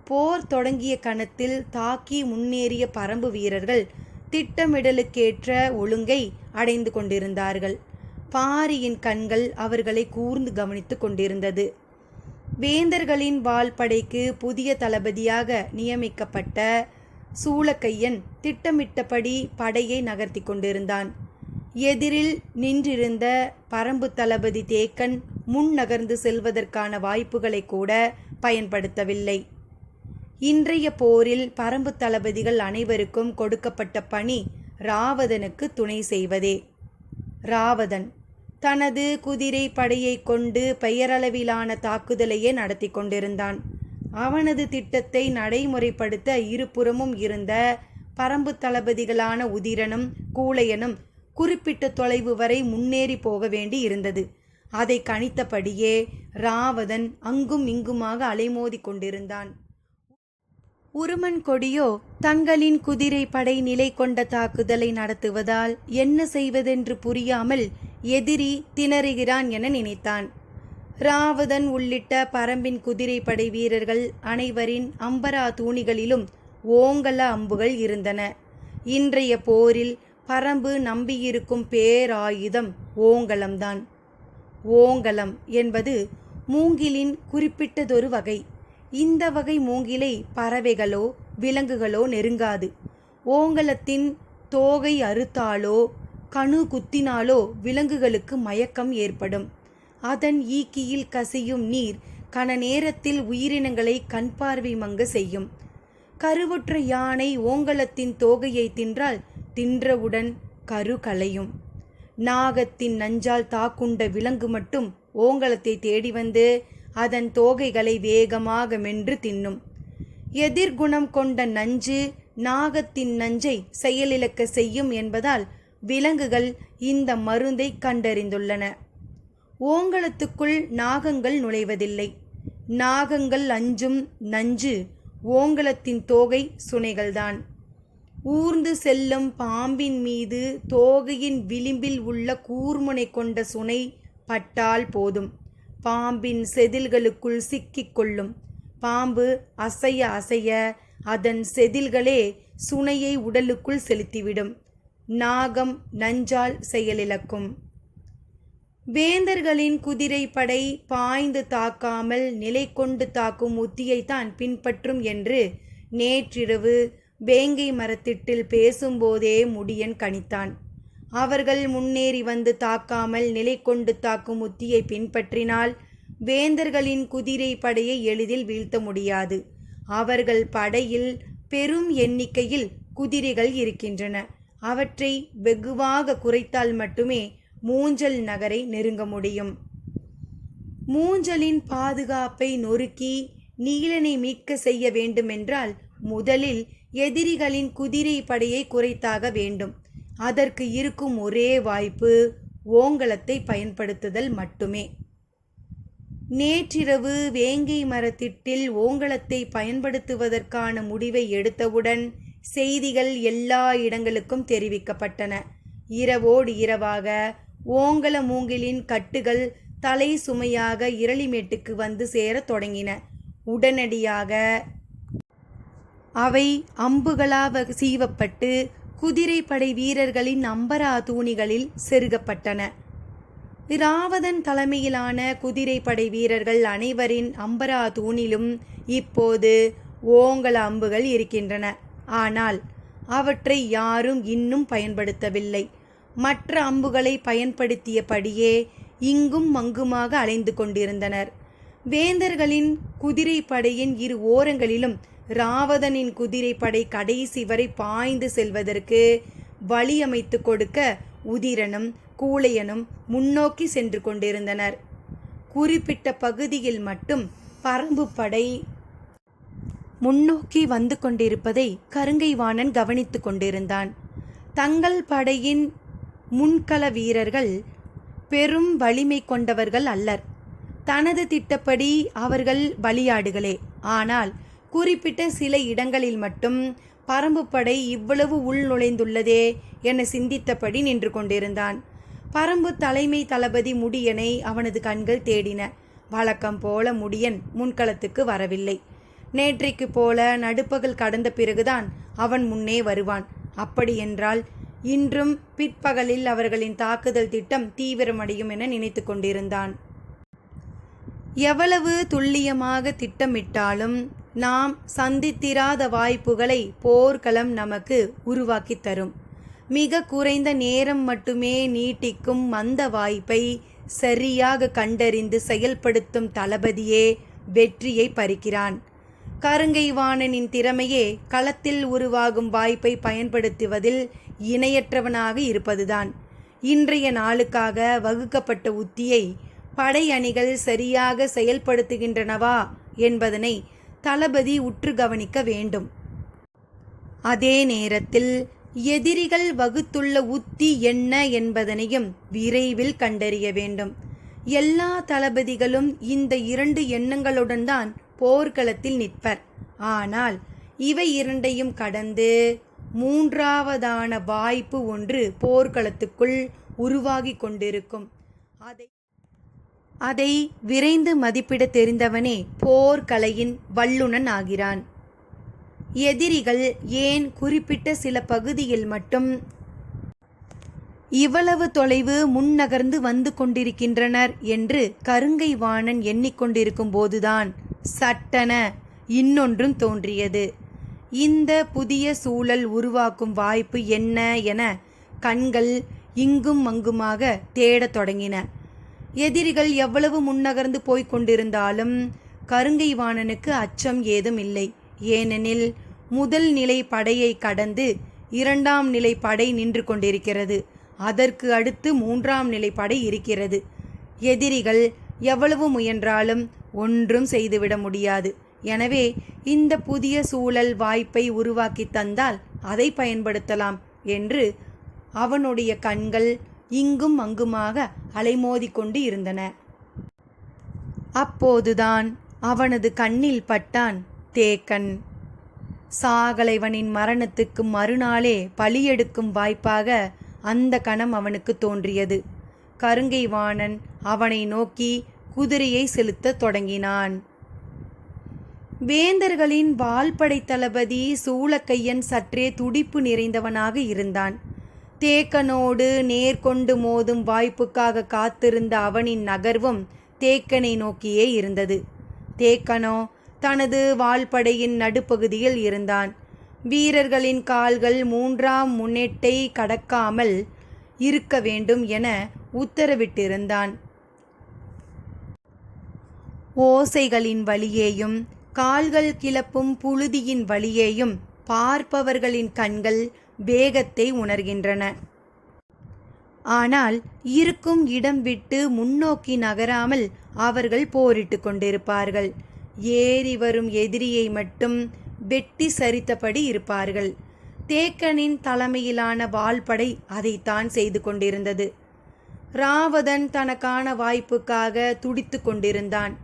போர் தொடங்கிய கணத்தில் தாக்கி முன்னேறிய பரம்பு வீரர்கள் திட்டமிடலுக்கேற்ற ஒழுங்கை அடைந்து கொண்டிருந்தார்கள். பாரியின் கண்கள் அவர்களை கூர்ந்து கவனித்து கொண்டிருந்தது. வேந்தர்களின் வாள்படைக்கு புதிய தளபதியாக நியமிக்கப்பட்ட சூளக்கையன் திட்டமிட்டபடி படையை நகர்த்தி கொண்டிருந்தான். எதிரில் நின்றிருந்த பரம்பு தளபதி தேக்கன் முன் நகர்ந்து செல்வதற்கான வாய்ப்புகளை கூட பயன்படுத்தவில்லை. இன்றைய போரில் பரம்பு தளபதிகள் அனைவருக்கும் கொடுக்கப்பட்ட பணி ராவதனுக்கு துணை செய்வதே. ராவதன் தனது குதிரை படையை கொண்டு பெயரளவிலான தாக்குதலையே நடத்தி கொண்டிருந்தான். அவனது திட்டத்தை நடைமுறைப்படுத்த இருபுறமும் இருந்த பரம்பு தளபதிகளான உதிரனும் கூழையனும் குறிப்பிட்ட தொலைவு வரை முன்னேறி போக வேண்டி இருந்தது. அதை கணித்தபடியே ராவதன் அங்கும் இங்குமாக அலைமோதி கொண்டிருந்தான். உருமன் கொடியோ தங்களின் குதிரை படை நிலை கொண்ட தாக்குதலை நடத்துவதால் என்ன செய்வதென்று புரியாமல் எதிரி திணறுகிறான் என நினைத்தான். ராவதன் உள்ளிட்ட பரம்பின் குதிரைப்படை வீரர்கள் அனைவரின் அம்பரா தூணிகளிலும் ஓங்கல அம்புகள் இருந்தன. இன்றைய போரில் பரம்பு நம்பியிருக்கும் பேராயுதம் ஓங்கலம்தான். ஓங்கலம் என்பது மூங்கிலின் குறிப்பிட்டதொரு வகை. இந்த வகை மூங்கிலை பறவைகளோ விலங்குகளோ நெருங்காது. ஓங்கலத்தின் தோகை அறுத்தாலோ கணு குத்தினாலோ விலங்குகளுக்கு மயக்கம் ஏற்படும். அதன் ஈக்கியில் கசியும் நீர் கன நேரத்தில் உயிரினங்களை கண்பார்வை மங்க செய்யும். கருவுற்ற யானை ஓங்கலத்தின் தோகையை தின்றால் தின்றவுடன் கரு கலையும். நாகத்தின் நஞ்சால் தாக்குண்ட விலங்கு மட்டும் ஓங்கலத்தை தேடி வந்து அதன் தோகைகளை வேகமாக மென்று தின்னும். எதிர்குணம் கொண்ட நஞ்சு நாகத்தின் நஞ்சை செயலிழக்க செய்யும் என்பதால் விலங்குகள் இந்த மருந்தை கண்டறிந்துள்ளன. ஓங்கலத்துக்குள் நாகங்கள் நுழைவதில்லை. நாகங்கள் அஞ்சும் நஞ்சு ஓங்கலத்தின் தோகை சுனைகள்தான். ஊர்ந்து செல்லும் பாம்பின் மீது தோகையின் விளிம்பில் உள்ள கூர்முனை கொண்ட சுனை பட்டால் போதும், பாம்பின் செதில்களுக்குள் சிக்கிக் கொள்ளும். பாம்பு அசைய அசைய அதன் செதில்களே சுனையை உடலுக்குள் செலுத்திவிடும். நாகம் நஞ்சால் செயலிழக்கும். வேந்தர்களின் குதிரை படை பாய்ந்து தாக்காமல் நிலை கொண்டு தாக்கும் உத்தியைத்தான் பின்பற்றும் என்று நேற்றிரவு வேங்கை மரத்திட்டில் பேசும்போதே முடியன் கணித்தான். அவர்கள் முன்னேறி வந்து தாக்காமல் நிலை கொண்டு தாக்கும் உத்தியை பின்பற்றினால் வேந்தர்களின் குதிரை படையை எளிதில் வீழ்த்த முடியாது. அவர்கள் படையில் பெரும் எண்ணிக்கையில் குதிரைகள் இருக்கின்றன. அவற்றை வெகுவாக குறைத்தால் மட்டுமே மூஞ்சல் நகரை நெருங்க முடியும். மூஞ்சலின் பாதுகாப்பை நொறுக்கி நீலனை மீட்க செய்ய வேண்டுமென்றால் முதலில் எதிரிகளின் குதிரை படையை குறைத்தாக வேண்டும். அதற்கு இருக்கும் ஒரே வாய்ப்பு ஓங்கலத்தை பயன்படுத்துதல் மட்டுமே. நேற்றிரவு வேங்கை மரத்திட்டில் ஓங்கலத்தை பயன்படுத்துவதற்கான முடிவை எடுத்தவுடன் செய்திகள் எல்லா இடங்களுக்கும் தெரிவிக்கப்பட்டன. இரவோடு இரவாக ஓங்கல மூங்கிலின் கட்டுகள் தலை சுமையாக இரளிமேட்டுக்கு வந்து சேர தொடங்கின. உடனடியாக அவை அம்புகளாக சீவப்பட்டு குதிரைப்படை வீரர்களின் அம்பரா தூணிகளில் செருகப்பட்டன. ராவதன் தலைமையிலான குதிரைப்படை வீரர்கள் அனைவரின் அம்பரா தூணிலும் இப்போது ஓங்கல அம்புகள் இருக்கின்றன. ஆனால் அவற்றை யாரும் இன்னும் பயன்படுத்தவில்லை. மற்ற அம்புகளை பயன்படுத்தியபடியே இங்கும் அங்குமாக அலைந்து கொண்டிருந்தனர். வேந்தர்களின் குதிரை படையின் இரு ஓரங்களிலும் ராவதனின் குதிரைப்படை கடைசி வரை பாய்ந்து செல்வதற்கு வழி அமைத்து கொடுக்க உதிரனும் கூழையனும் முன்னோக்கி சென்று கொண்டிருந்தனர். குறிப்பிட்ட பகுதியில் மட்டும் பரம்பு படை முன்னோக்கி வந்து கொண்டிருப்பதை கருங்கைவாணன் கவனித்து கொண்டிருந்தான். தங்கள் படையின் முன்கள வீரர்கள் பெரும் வலிமை கொண்டவர்கள் அல்லர். தனது திட்டப்படி அவர்கள் பலியாடுகளே. ஆனால் குறிப்பிட்ட சில இடங்களில் மட்டும் பரம்பு படை இவ்வளவு உள் நுழைந்துள்ளதே என சிந்தித்தபடி நின்று கொண்டிருந்தான். பரம்பு தலைமை தளபதி முடியனை அவனது கண்கள் தேடின. வழக்கம் போல முடியன் முன்களத்துக்கு வரவில்லை. நேற்றைக்கு போல நடுப்பகல் கடந்த பிறகுதான் அவன் முன்னே வருவான். அப்படியென்றால் இன்றும் பிற்பகலில் அவர்களின் தாக்குதல் திட்டம் தீவிரமடையும் என நினைத்து கொண்டிருந்தான். எவ்வளவு துல்லியமாக திட்டமிட்டாலும் நாம் சந்தித்திராத வாய்ப்புகளை போர்க்களம் நமக்கு உருவாக்கி தரும். மிக குறைந்த நேரம் மட்டுமே நீட்டிக்கும் அந்த வாய்ப்பை சரியாக கண்டறிந்து செயல்படுத்தும் தளபதியே வெற்றியை பறிக்கிறான். கருங்கை வாணனின் திறமையே களத்தில் உருவாகும் வாய்ப்பை பயன்படுத்துவதில் இணையற்றவனாக இருப்பதுதான். இன்றைய நாளுக்காக வகுக்கப்பட்ட உத்தியை படை அணிகள் சரியாக செயல்படுத்துகின்றனவா என்பதனை தளபதி உற்று கவனிக்க வேண்டும். அதே நேரத்தில் எதிரிகள் வகுத்துள்ள உத்தி என்ன என்பதனையும் விரைவில் கண்டறிய வேண்டும். எல்லா தளபதிகளும் இந்த 2 எண்ணங்களுடன் தான் போர்க்களத்தில் நிற்பர். ஆனால் இவை இரண்டையும் கடந்து 3வதான வாய்ப்பு ஒன்று போர்க்களத்துக்குள் உருவாகி கொண்டிருக்கும். அதை விரைந்து மதிப்பிட தெரிந்தவனே போர்க்கலையின் வல்லுனன் ஆகிறான். எதிரிகள் ஏன் குறிப்பிட்ட சில பகுதியில் மட்டும் இவ்வளவு தொலைவு முன்னகர்ந்து வந்து கொண்டிருக்கின்றனர் என்று கருங்கை வாணன் எண்ணிக்கொண்டிருக்கும் போதுதான் சட்டென இன்னொன்றும் தோன்றியது. இந்த புதிய சூழல் உருவாக்கும் வாய்ப்பு என்ன என கண்கள் இங்கும் அங்குமாக தேடத் தொடங்கின. எதிரிகள் எவ்வளவு முன்னகர்ந்து போய்க் கொண்டிருந்தாலும் கருங்கை வாணனுக்கு அச்சம் ஏதும் இல்லை. ஏனெனில் முதல் நிலை படையை கடந்து 2ஆம் நிலை படை நின்று கொண்டிருக்கிறது. அதற்கு அடுத்து 3ஆம் நிலை படை இருக்கிறது. எதிரிகள் எவ்வளவு முயன்றாலும் ஒன்றும் செய்துவிட முடியாது. எனவே இந்த புதிய சூழல் வாய்ப்பை உருவாக்கி தந்தால் அதை பயன்படுத்தலாம் என்று அவனுடைய கண்கள் இங்கும் அங்குமாக அலைமோதி கொண்டு இருந்தன. அப்போதுதான் அவனது கண்ணில் பட்டான் தேக்கன். சாகலைவனின் மரணத்துக்கு மறுநாளே பலியெடுக்கும் வாய்ப்பாக அந்த கணம் அவனுக்கு தோன்றியது. கருங்கை வாணன் அவனை நோக்கி குதிரையை செலுத்த தொடங்கினான். வேந்தர்களின் வாள்படை தளபதி சூளக்கையன் சற்றே துடிப்பு நிறைந்தவனாக இருந்தான். தேக்கனோடு நேர்கொண்டு மோதும் வாய்ப்புக்காக காத்திருந்த அவனின் நகர்வும் தேக்கனை நோக்கியே இருந்தது. தேக்கனோ தனது வாள்படையின் நடுப்பகுதியில் இருந்தான். வீரர்களின் கால்கள் 3ஆம் முன்னெட்டை கடக்காமல் இருக்க வேண்டும் என உத்தரவிட்டிருந்தான். ஓசைகளின் வழியேயும் கால்கள் கிளப்பும் புழுதியின் வழியேயும் பார்ப்பவர்களின் கண்கள் வேகத்தை உணர்கின்றன. ஆனால் இருக்கும் இடம் விட்டு முன்னோக்கி நகராமல் அவர்கள் போரிட்டு கொண்டிருப்பார்கள். ஏறி வரும் எதிரியை மட்டும் வெட்டி சரித்தபடி இருப்பார்கள். தேக்கனின் தலைமையிலான வாள்படை அதைத்தான் செய்து கொண்டிருந்தது. ராவதன் தனக்கான வாய்ப்புக்காக துடித்து கொண்டிருந்தான்.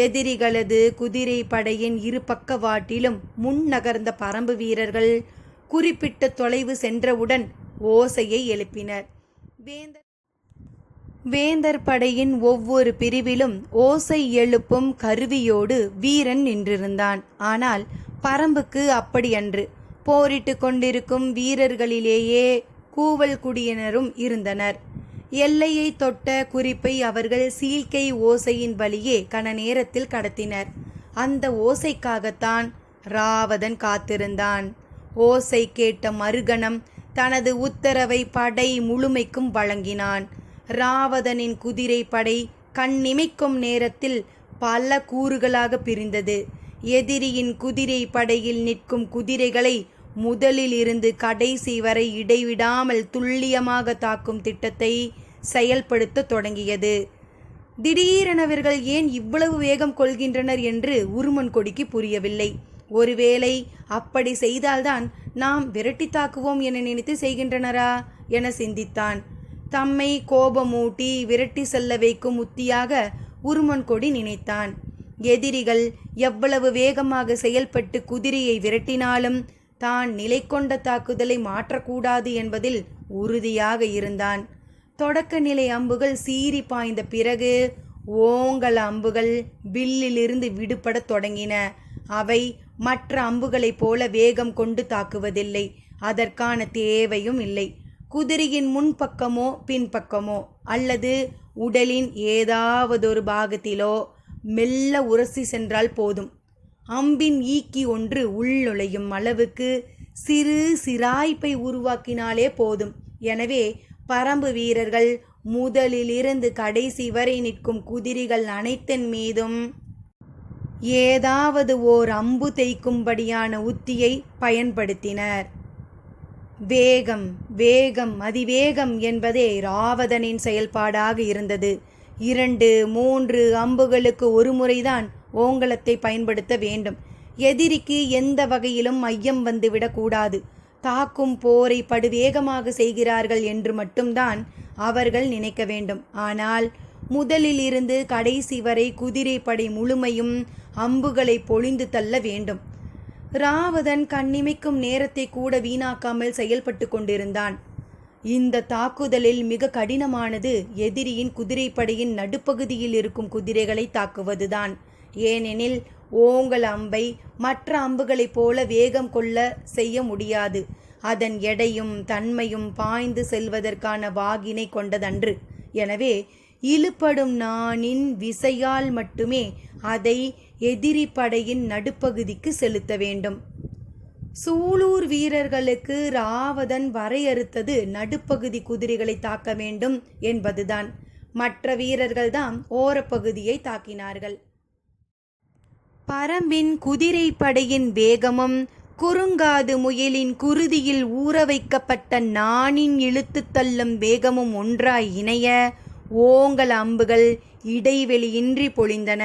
எதிரிகளது குதிரை படையின் இரு பக்கவாட்டிலும் முன் நகர்ந்த பரம்பு வீரர்கள் குறிப்பிட்ட தொலைவு சென்றவுடன் ஓசையை எழுப்பினர். வேந்தர் படையின் ஒவ்வொரு பிரிவிலும் ஓசை எழுப்பும் கருவியோடு வீரன் நின்றிருந்தான். ஆனால் பரம்புக்கு அப்படியன்று. போரிட்டு கொண்டிருக்கும் வீரர்களிலேயே கூவல் குடியினரும் இருந்தனர். எல்லையை தொட்ட குறிப்பை அவர்கள் சீழ்க்கை ஓசையின் வழியே கன நேரத்தில் கடத்தினர். அந்த ஓசைக்காகத்தான் ராவதன் காத்திருந்தான். ஓசை கேட்ட மறுகணம் தனது உத்தரவை படை முழுமைக்கும் வழங்கினான். ராவதனின் குதிரை படை கண்ணிமைக்கும் நேரத்தில் பல கூறுகளாக பிரிந்தது. எதிரியின் குதிரை படையில் நிற்கும் குதிரைகளை முதலில் இருந்து கடைசி வரை இடைவிடாமல் துல்லியமாக தாக்கும் திட்டத்தை செயல்படுத்த தொடங்கியது. திடீரெனவர்கள் ஏன் இவ்வளவு வேகம் கொள்கின்றனர் என்று உருமன் கொடிக்கு புரியவில்லை. ஒருவேளை அப்படி செய்தால்தான் நாம் விரட்டி தாக்குவோம் என நினைத்து செய்கின்றனரா என சிந்தித்தான். தம்மை கோபமூட்டி விரட்டி செல்ல வைக்கும் உத்தியாக உருமன் கொடி நினைத்தான். எதிரிகள் எவ்வளவு வேகமாக செயல்பட்டு குதிரையை விரட்டினாலும் தான் நிலை கொண்ட தாக்குதலை மாற்றக்கூடாது என்பதில் உறுதியாக இருந்தான். தொடக்க நிலை அம்புகள் சீறி பாய்ந்த பிறகு ஓங்கல் அம்புகள் வில்லிலிருந்து விடுபட தொடங்கின. அவை மற்ற அம்புகளைப் போல வேகம் கொண்டு தாக்குவதில்லை. அதற்கான தேவையும் இல்லை. குதிரையின் முன்பக்கமோ பின்பக்கமோ அல்லது உடலின் ஏதாவதொரு பாகத்திலோ மெல்ல உரசி சென்றால் போதும். அம்பின் ஈக்கி ஒன்று உள்நுழையும் அளவுக்கு சிறு சிராய்ப்பை உருவாக்கினாலே போதும். எனவே பரம்பு வீரர்கள் முதலிலிருந்து கடைசி வரை நிற்கும் குதிரைகள் அனைத்தின் மீதும் ஏதாவது ஓர் அம்பு தைக்கும்படியான உத்தியை பயன்படுத்தினர். வேகம் வேகம் அதிவேகம் என்பதே ராவதனின் செயல்பாடாக இருந்தது. 2, 3 அம்புகளுக்கு ஒரு முறைதான் ஓங்கலத்தை பயன்படுத்த வேண்டும். எதிரிக்கு எந்த வகையிலும் ஐயம் வந்துவிடக்கூடாது. தாக்கும் போரை படுவேகமாக செய்கிறார்கள் என்று மட்டும்தான் அவர்கள் நினைக்க வேண்டும். ஆனால் முதலில் இருந்து கடைசி வரை குதிரைப்படை முழுமையும் அம்புகளை பொழிந்து தள்ள வேண்டும். ராவதன் கண்ணிமைக்கும் நேரத்தை கூட வீணாக்காமல் செயல்பட்டு கொண்டிருந்தான். இந்த தாக்குதலில் மிக கடினமானது எதிரியின் குதிரைப்படையின் நடுப்பகுதியில் இருக்கும் குதிரைகளை தாக்குவதுதான். ஏனெனில் ஓங்கல் அம்பை மற்ற அம்புகளைப் போல வேகம் கொள்ள செய்ய முடியாது. அதன் எடையும் தன்மையும் பாய்ந்து செல்வதற்கான வாகினை கொண்டதன்று. எனவே இழுபடும் நாணின் விசையால் மட்டுமே அதை எதிரி படையின் நடுப்பகுதிக்கு செலுத்த வேண்டும். சூலூர் வீரர்களுக்கு ராவதன் வரையறுத்தது நடுப்பகுதி குதிரைகளை தாக்க வேண்டும் என்பதுதான். மற்ற வீரர்கள்தான் ஓரப்பகுதியை தாக்கினார்கள். பரம்பின் குதிரைப்படையின் வேகமும் குறுங்காது முயலின் குருதியில் ஊற வைக்கப்பட்ட நாணின் இழுத்து தள்ளும் வேகமும் ஒன்றாய் இணைய ஓங்கல் அம்புகள் இடைவெளியின்றி பொழிந்தன.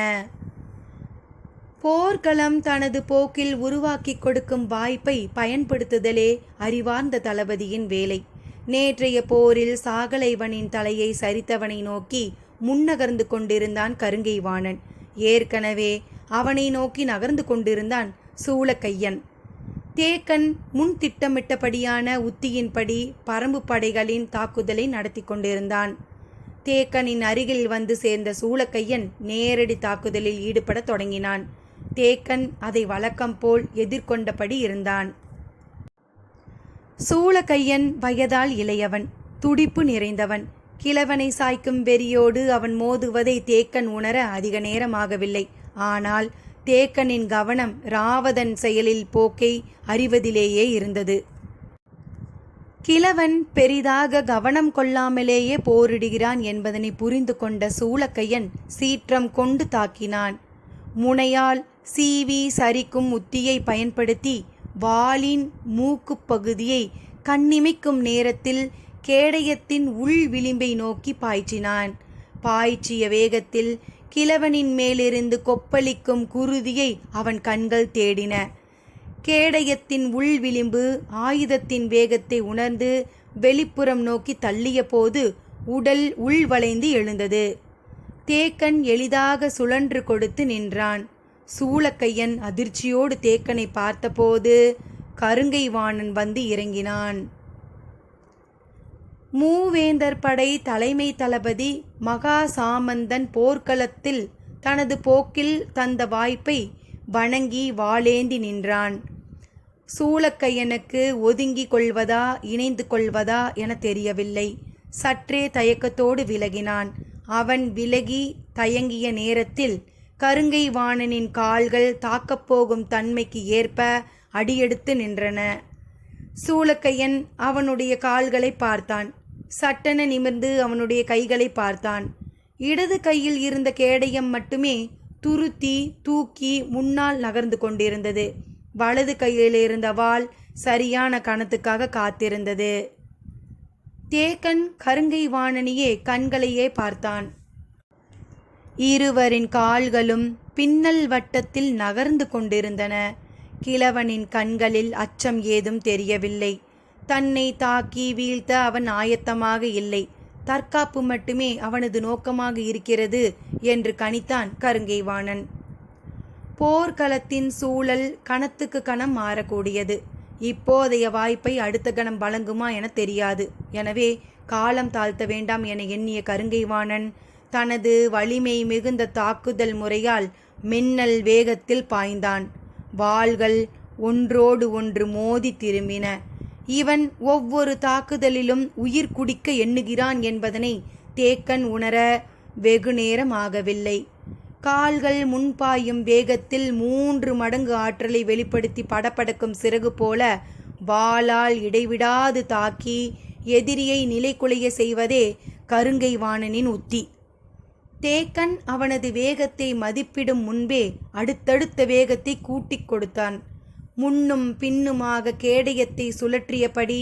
போர்க்களம் தனது போக்கில் உருவாக்கி கொடுக்கும் வாய்ப்பை பயன்படுத்துதலே அறிவார்ந்த தளபதியின் வேலை. நேற்றைய போரில் சாகலைவனின் தலையை சரித்தவனை நோக்கி முன்னகர்ந்து கொண்டிருந்தான் கருங்கைவாணன். ஏற்கனவே அவனை நோக்கி நகர்ந்து கொண்டிருந்தான் சூளக்கையன். தேக்கன் முன் திட்டமிட்டபடியான உத்தியின்படி பரம்பு படைகளின் தாக்குதலை நடத்தி கொண்டிருந்தான். தேக்கனின் அருகில் வந்து சேர்ந்த சூளக்கையன் நேரடி தாக்குதலில் ஈடுபட தொடங்கினான். தேக்கன் அதை வழக்கம் போல் எதிர்கொண்டபடி இருந்தான். சூளக்கையன் வயதால் இளையவன், துடிப்பு நிறைந்தவன். கிழவனை சாய்க்கும் வெறியோடு அவன் மோதுவதை தேக்கன் உணர அதிக நேரமாகவில்லை. ஆனால் தேக்கனின் கவனம் ராவதன் செயலில் போக்கை அறிவதிலேயே இருந்தது. கிழவன் பெரிதாக கவனம் கொள்ளாமலேயே போரிடுகிறான் என்பதனை புரிந்து கொண்ட சூளக்கையன் சீற்றம் கொண்டு தாக்கினான். முனையால் சீவி சரிக்கும் உத்தியை பயன்படுத்தி வாளின் மூக்கு பகுதியை கண்ணிமைக்கும் நேரத்தில் கேடயத்தின் உள் விளிம்பை நோக்கி பாய்ச்சினான். பாய்ச்சிய வேகத்தில் கிழவனின் மேலிருந்து கொப்பளிக்கும் குருதியை அவன் கண்கள் தேடின. கேடயத்தின் உள் விளிம்பு ஆயுதத்தின் வேகத்தை உணர்ந்து வெளிப்புறம் நோக்கி தள்ளிய போது உடல் உள்வளைந்து எழுந்தது. தேக்கன் எளிதாக சுழன்று கொடுத்து நின்றான். சூளக்கையன் அதிர்ச்சியோடு தேக்கனை பார்த்தபோது கருங்கைவாணன் வந்து இறங்கினான். மூவேந்தர் படை தலைமை தளபதி மகா சாமந்தன் போர்க்களத்தில் தனது போக்கில் தந்த வாய்ப்பை வணங்கி வாளேந்தி நின்றான். சூளக்கையனுக்கு ஒதுங்கி கொள்வதா இணைந்து கொள்வதா என தெரியவில்லை. சற்றே தயக்கத்தோடு விலகினான். அவன் விலகி தயங்கிய நேரத்தில் கருங்கைவாணனின் கால்கள் தாக்கப்போகும் தன்மைக்கு ஏற்ப அடியெடுத்து நின்றன. சூளக்கையன் அவனுடைய கால்களை பார்த்தான். சட்டென நிமிர்ந்து அவனுடைய கைகளை பார்த்தான். இடது கையில் இருந்த கேடயம் மட்டுமே துருத்தி தூக்கி முன்னால் நகர்ந்து கொண்டிருந்தது. வலது கையில் இருந்த வாள் சரியான கணத்துக்காக காத்திருந்தது. தேக்கன் கருங்கைவாணனையே கண்களையே பார்த்தான். இருவரின் கால்களும் பின்னல் வட்டத்தில் நகர்ந்து கொண்டிருந்தன. கிழவனின் கண்களில் அச்சம் ஏதும் தெரியவில்லை. தன்னை தாக்கி வீழ்த்த அவன் ஆயத்தமாக இல்லை. தற்காப்பு மட்டுமே அவனது நோக்கமாக இருக்கிறது என்று கணித்தான் கருங்கைவாணன். போர்க்களத்தின் சூழல் கணத்துக்கு கணம் மாறக்கூடியது. இப்போதைய வாய்ப்பை அடுத்த கணம் வழங்குமா என தெரியாது. எனவே காலம் தாழ்த்த வேண்டாம் என எண்ணிய கருங்கைவாணன் தனது வலிமை மிகுந்த தாக்குதல் முறையால் மின்னல் வேகத்தில் பாய்ந்தான். வாள்கள் ஒன்றோடு ஒன்று மோதி திரும்பின. இவன் ஒவ்வொரு தாக்குதலிலும் உயிர் குடிக்க எண்ணுகிறான் என்பதனை தேக்கன் உணர வெகு நேரம் ஆகவில்லை. கால்கள் முன்பாயும் வேகத்தில் 3 மடங்கு ஆற்றலை வெளிப்படுத்தி படபடக்கும் சிறகு போல வாளால் இடைவிடாது தாக்கி எதிரியை நிலைகுலைய செய்வதே கருங்கை வாணனின் உத்தி. தேக்கன் அவனது வேகத்தை மதிப்பிடும் முன்பே அடுத்தடுத்த வேகத்தை கூட்டிக் கொடுத்தான். முன்னும் பின்னுமாக கேடயத்தை சுழற்றியபடி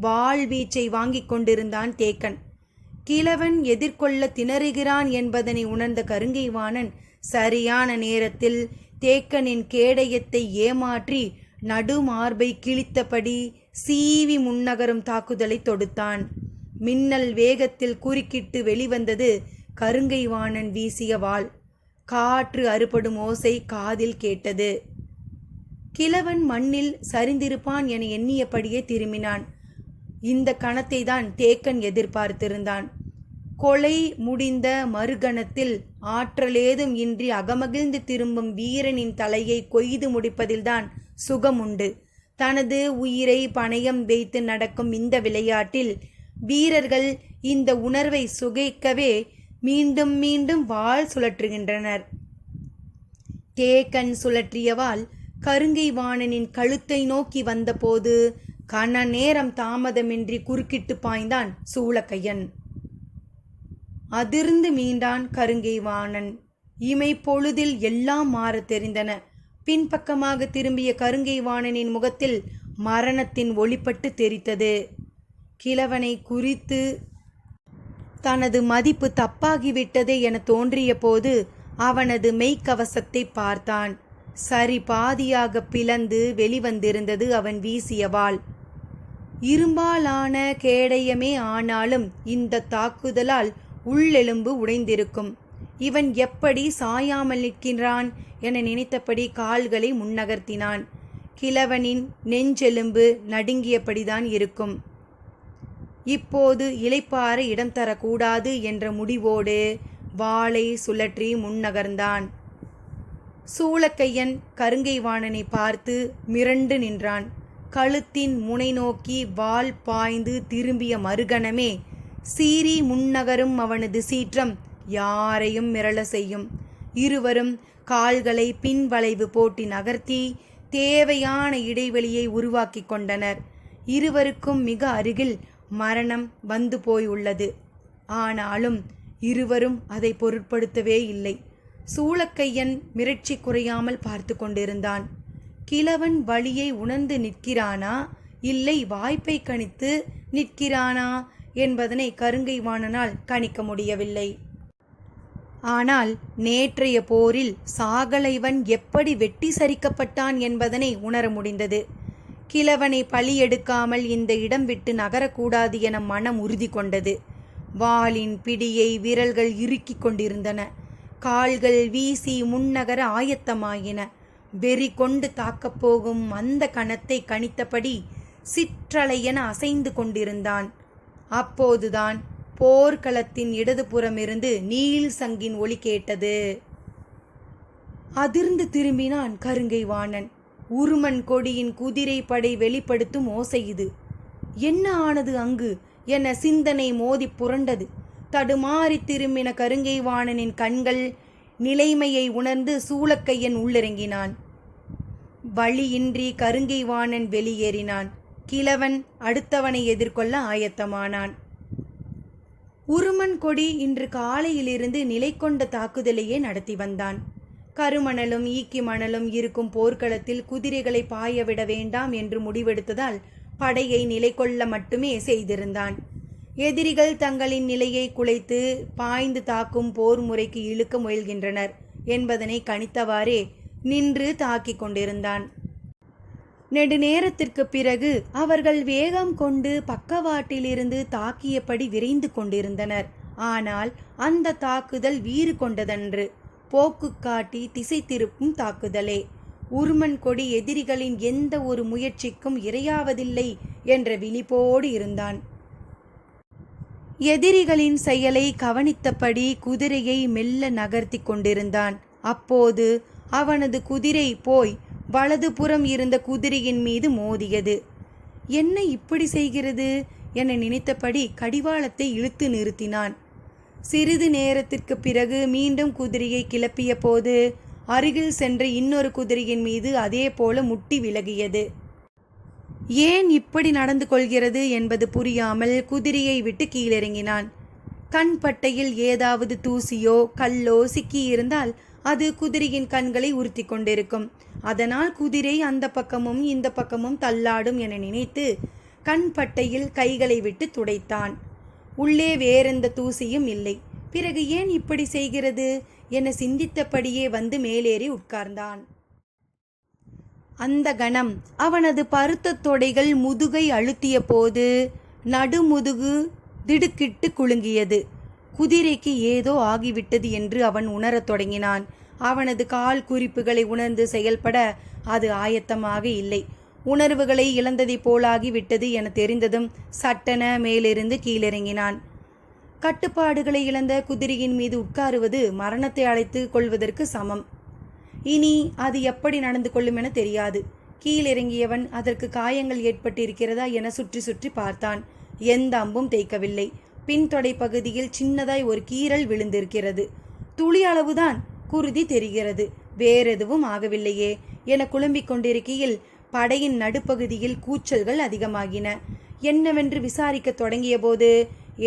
வாள் வீச்சை வாங்கிக் கொண்டிருந்தான் தேக்கன். கிழவன் எதிர்கொள்ள திணறுகிறான் என்பதனை உணர்ந்த கருங்கை வாணன் சரியான நேரத்தில் தேக்கனின் கேடயத்தை ஏமாற்றி நடுமார்பை கிழித்தபடி சீவி முன்னகரும் தாக்குதலை தொடுத்தான். மின்னல் வேகத்தில் குறுக்கிட்டு வெளிவந்தது கருங்கை வாணன் வீசிய வாள். காற்று அறுபடும் ஓசை காதில் கேட்டது. கிழவன் மண்ணில் சரிந்திருப்பான் என எண்ணியபடியே திரும்பினான். இந்த கணத்தை தான் தேக்கன் எதிர்பார்த்திருந்தான். கொலை முடிந்த மறுகணத்தில் ஆற்றலேதும் இன்றி அகமகிழ்ந்து திரும்பும் வீரனின் தலையை கொய்து முடிப்பதில்தான் சுகமுண்டு. தனது உயிரை பணயம் வைத்து நடக்கும் இந்த விளையாட்டில் வீரர்கள் இந்த உணர்வை சுகிக்கவே மீண்டும் மீண்டும் வாள் சுழற்றுகின்றனர். தேக்கன் சுழற்றிய வாள் கருங்கை வாணனின் கழுத்தை நோக்கி வந்தபோது கன நேரம் தாமதமின்றி குறுக்கிட்டு பாய்ந்தான் சூளக்கையன். அதிர்ந்து மீண்டான் கருங்கை வாணன். இமை பொழுதில் எல்லாம் மாற தெரிந்தன. பின்பக்கமாக திரும்பிய கருங்கை வாணனின் முகத்தில் மரணத்தின் ஒளிப்பட்டு தெரித்தது. கிழவனை குறித்து தனது மதிப்பு தப்பாகிவிட்டதே என தோன்றிய போது அவனது மெய்க்கவசத்தை பார்த்தான். சரி பாதியாக பிளந்து வெளிவந்திருந்தது அவன் வீசிய வாள். இரும்பாலான கேடயமே ஆனாலும் இந்த தாக்குதலால் உள்ளெலும்பு உடைந்திருக்கும். இவன் எப்படி சாயாமல் நிற்கிறான் என நினைத்தபடி கால்களை முன்னகர்த்தினான். கிழவனின் நெஞ்செலும்பு நடுங்கியபடிதான் இருக்கும். இப்போது இளைப்பாற இடம் தரக்கூடாது என்ற முடிவோடு வாளை சுழற்றி முன்னகர்ந்தான். சூளக்கையன் கருங்கை வாணனை பார்த்து மிரண்டு நின்றான். கழுத்தின் முனை நோக்கி வாள் பாய்ந்து திரும்பிய மறுகணமே சீறி முன்னகரும் அவனது சீற்றம் யாரையும் மிரள செய்யும். இருவரும் கால்களை பின்வளைவு போட்டி நகர்த்தி தேவையான இடைவெளியை உருவாக்கி கொண்டனர். இருவருக்கும் மிக அருகில் மரணம் வந்து போய் உள்ளது. ஆனாலும் இருவரும் அதை பொருட்படுத்தவே இல்லை. சூளக்கையன் மிரட்சி குறையாமல் பார்த்து கொண்டிருந்தான். கிழவன் வழியை உணர்ந்து நிற்கிறானா இல்லை வாய்ப்பை கணித்து நிற்கிறானா என்பதனை கருங்கை வாணனால் கணிக்க முடியவில்லை. ஆனால் நேற்றைய போரில் சாகலைவன் எப்படி வெட்டி சரிக்கப்பட்டான் என்பதனை உணர முடிந்தது. கிழவனை பழி எடுக்காமல் இந்த இடம் விட்டு நகரக்கூடாது என மனம் உறுதி கொண்டது. வாளின் பிடியை விரல்கள் இறுக்கிக் கொண்டிருந்தன. கால்கள் வீசி முன்னகர ஆயத்தமாயின. வெறி கொண்டு தாக்கப் போகும் அந்த கணத்தை கணித்தபடி சிற்றலையென அசைந்து கொண்டிருந்தான். அப்போதுதான் போர்க்களத்தின் இடதுபுறமிருந்து நீல் சங்கின் ஒலி கேட்டது. அதிர்ந்து திரும்பினான் கருங்கை வாணன். உருமன் கொடியின் குதிரை படை வெளிப்படுத்தும் ஓசை இது. என்ன ஆனது அங்கு என சிந்தனை மோதி புரண்டது. தடுமாறி திரும்பின கருங்கை வாணனின் கண்கள் நிலைமையை உணர்ந்து சூளக்கையன் உள்ளிறங்கினான். வழியின்றி கருங்கை வாணன் வெளியேறினான். கிழவன் அடுத்தவனை எதிர்கொள்ள ஆயத்தமானான். உருமன் கொடி இன்று காலையிலிருந்து நிலை கொண்ட தாக்குதலையே நடத்தி வந்தான். கருமணலும் ஈக்கி மணலும் இருக்கும் போர்க்களத்தில் குதிரைகளை பாயவிட வேண்டாம் என்று முடிவெடுத்ததால் படையை நிலை கொள்ள மட்டுமே செய்திருந்தான். எதிரிகள் தங்களின் நிலையை குலைத்து பாய்ந்து தாக்கும் போர் முறைக்கு இழுக்க முயல்கின்றனர் என்பதனை கணித்தவாறே நின்று தாக்கிக் கொண்டிருந்தான். நெடுநேரத்திற்கு பிறகு அவர்கள் வேகம் கொண்டு பக்கவாட்டிலிருந்து தாக்கியபடி விரைந்து கொண்டிருந்தனர். ஆனால் அந்த தாக்குதல் வீறு கொண்டதன்று. போக்கு காட்டி திசை திருப்பும் தாக்குதலே. உருமன் கொடி எதிரிகளின் எந்த ஒரு முயற்சிக்கும் இரையாவதில்லை என்ற விழிப்போடு இருந்தான். எதிரிகளின் செயலை கவனித்தபடி குதிரையை மெல்ல நகர்த்தி கொண்டிருந்தான். அப்போது அவனது குதிரை போய் வலதுபுறம் இருந்த குதிரையின் மீது மோதியது. என்ன இப்படி செய்கிறது என நினைத்தபடி கடிவாளத்தை இழுத்து நிறுத்தினான். சிறிது நேரத்திற்கு பிறகு மீண்டும் குதிரையை கிளப்பிய போது அருகில் சென்ற இன்னொரு குதிரையின் மீது அதே போல முட்டி விலகியது. ஏன் இப்படி நடந்து கொள்கிறது என்பது புரியாமல் குதிரையை விட்டு கீழிறங்கினான். கண்பட்டையில் ஏதாவது தூசியோ கல்லோ சிக்கியிருந்தால் அது குதிரையின் கண்களை உறுத்தி கொண்டிருக்கும். அதனால் குதிரை அந்த பக்கமும் இந்த பக்கமும் தள்ளாடும் என நினைத்து கண்பட்டையில் கைகளை விட்டு துடைத்தான். உள்ளே வேறெந்த தூசியும் இல்லை. பிறகு ஏன் இப்படி செய்கிறது என சிந்தித்தபடியே வந்து மேலேறி உட்கார்ந்தான். அந்த கணம் அவனது பருத்த தொடைகள் முதுகை அழுத்திய போது நடுமுதுகு திடுக்கிட்டு குலுங்கியது. குதிரைக்கு ஏதோ ஆகிவிட்டது என்று அவன் உணரத் தொடங்கினான். அவனது கால் குறிப்புகளை உணர்ந்து செயல்பட அது ஆயத்தமாக இல்லை. உணர்வுகளை இழந்ததை போலாகிவிட்டது என தெரிந்ததும் சட்டென மேலிருந்து கீழிறங்கினான். கட்டுப்பாடுகளை இழந்த குதிரையின் மீது உட்காருவது மரணத்தை அழைத்து கொள்வதற்கு சமம். இனி அது எப்படி நடந்து கொள்ளும் என தெரியாது. கீழிறங்கியவன் அதற்கு காயங்கள் ஏற்பட்டிருக்கிறதா என சுற்றி சுற்றி பார்த்தான். எந்த அம்பும் தேய்க்கவில்லை. பின்தொடை பகுதியில் சின்னதாய் ஒரு கீறல் விழுந்திருக்கிறது. துளி அளவுதான் குருதி தெரிகிறது. வேறெதுவும் ஆகவில்லையே என குழம்பிக் கொண்டிருக்கையில் படையின் நடுப்பகுதியில் கூச்சல்கள் அதிகமாகின. என்னவென்று விசாரிக்க தொடங்கிய போது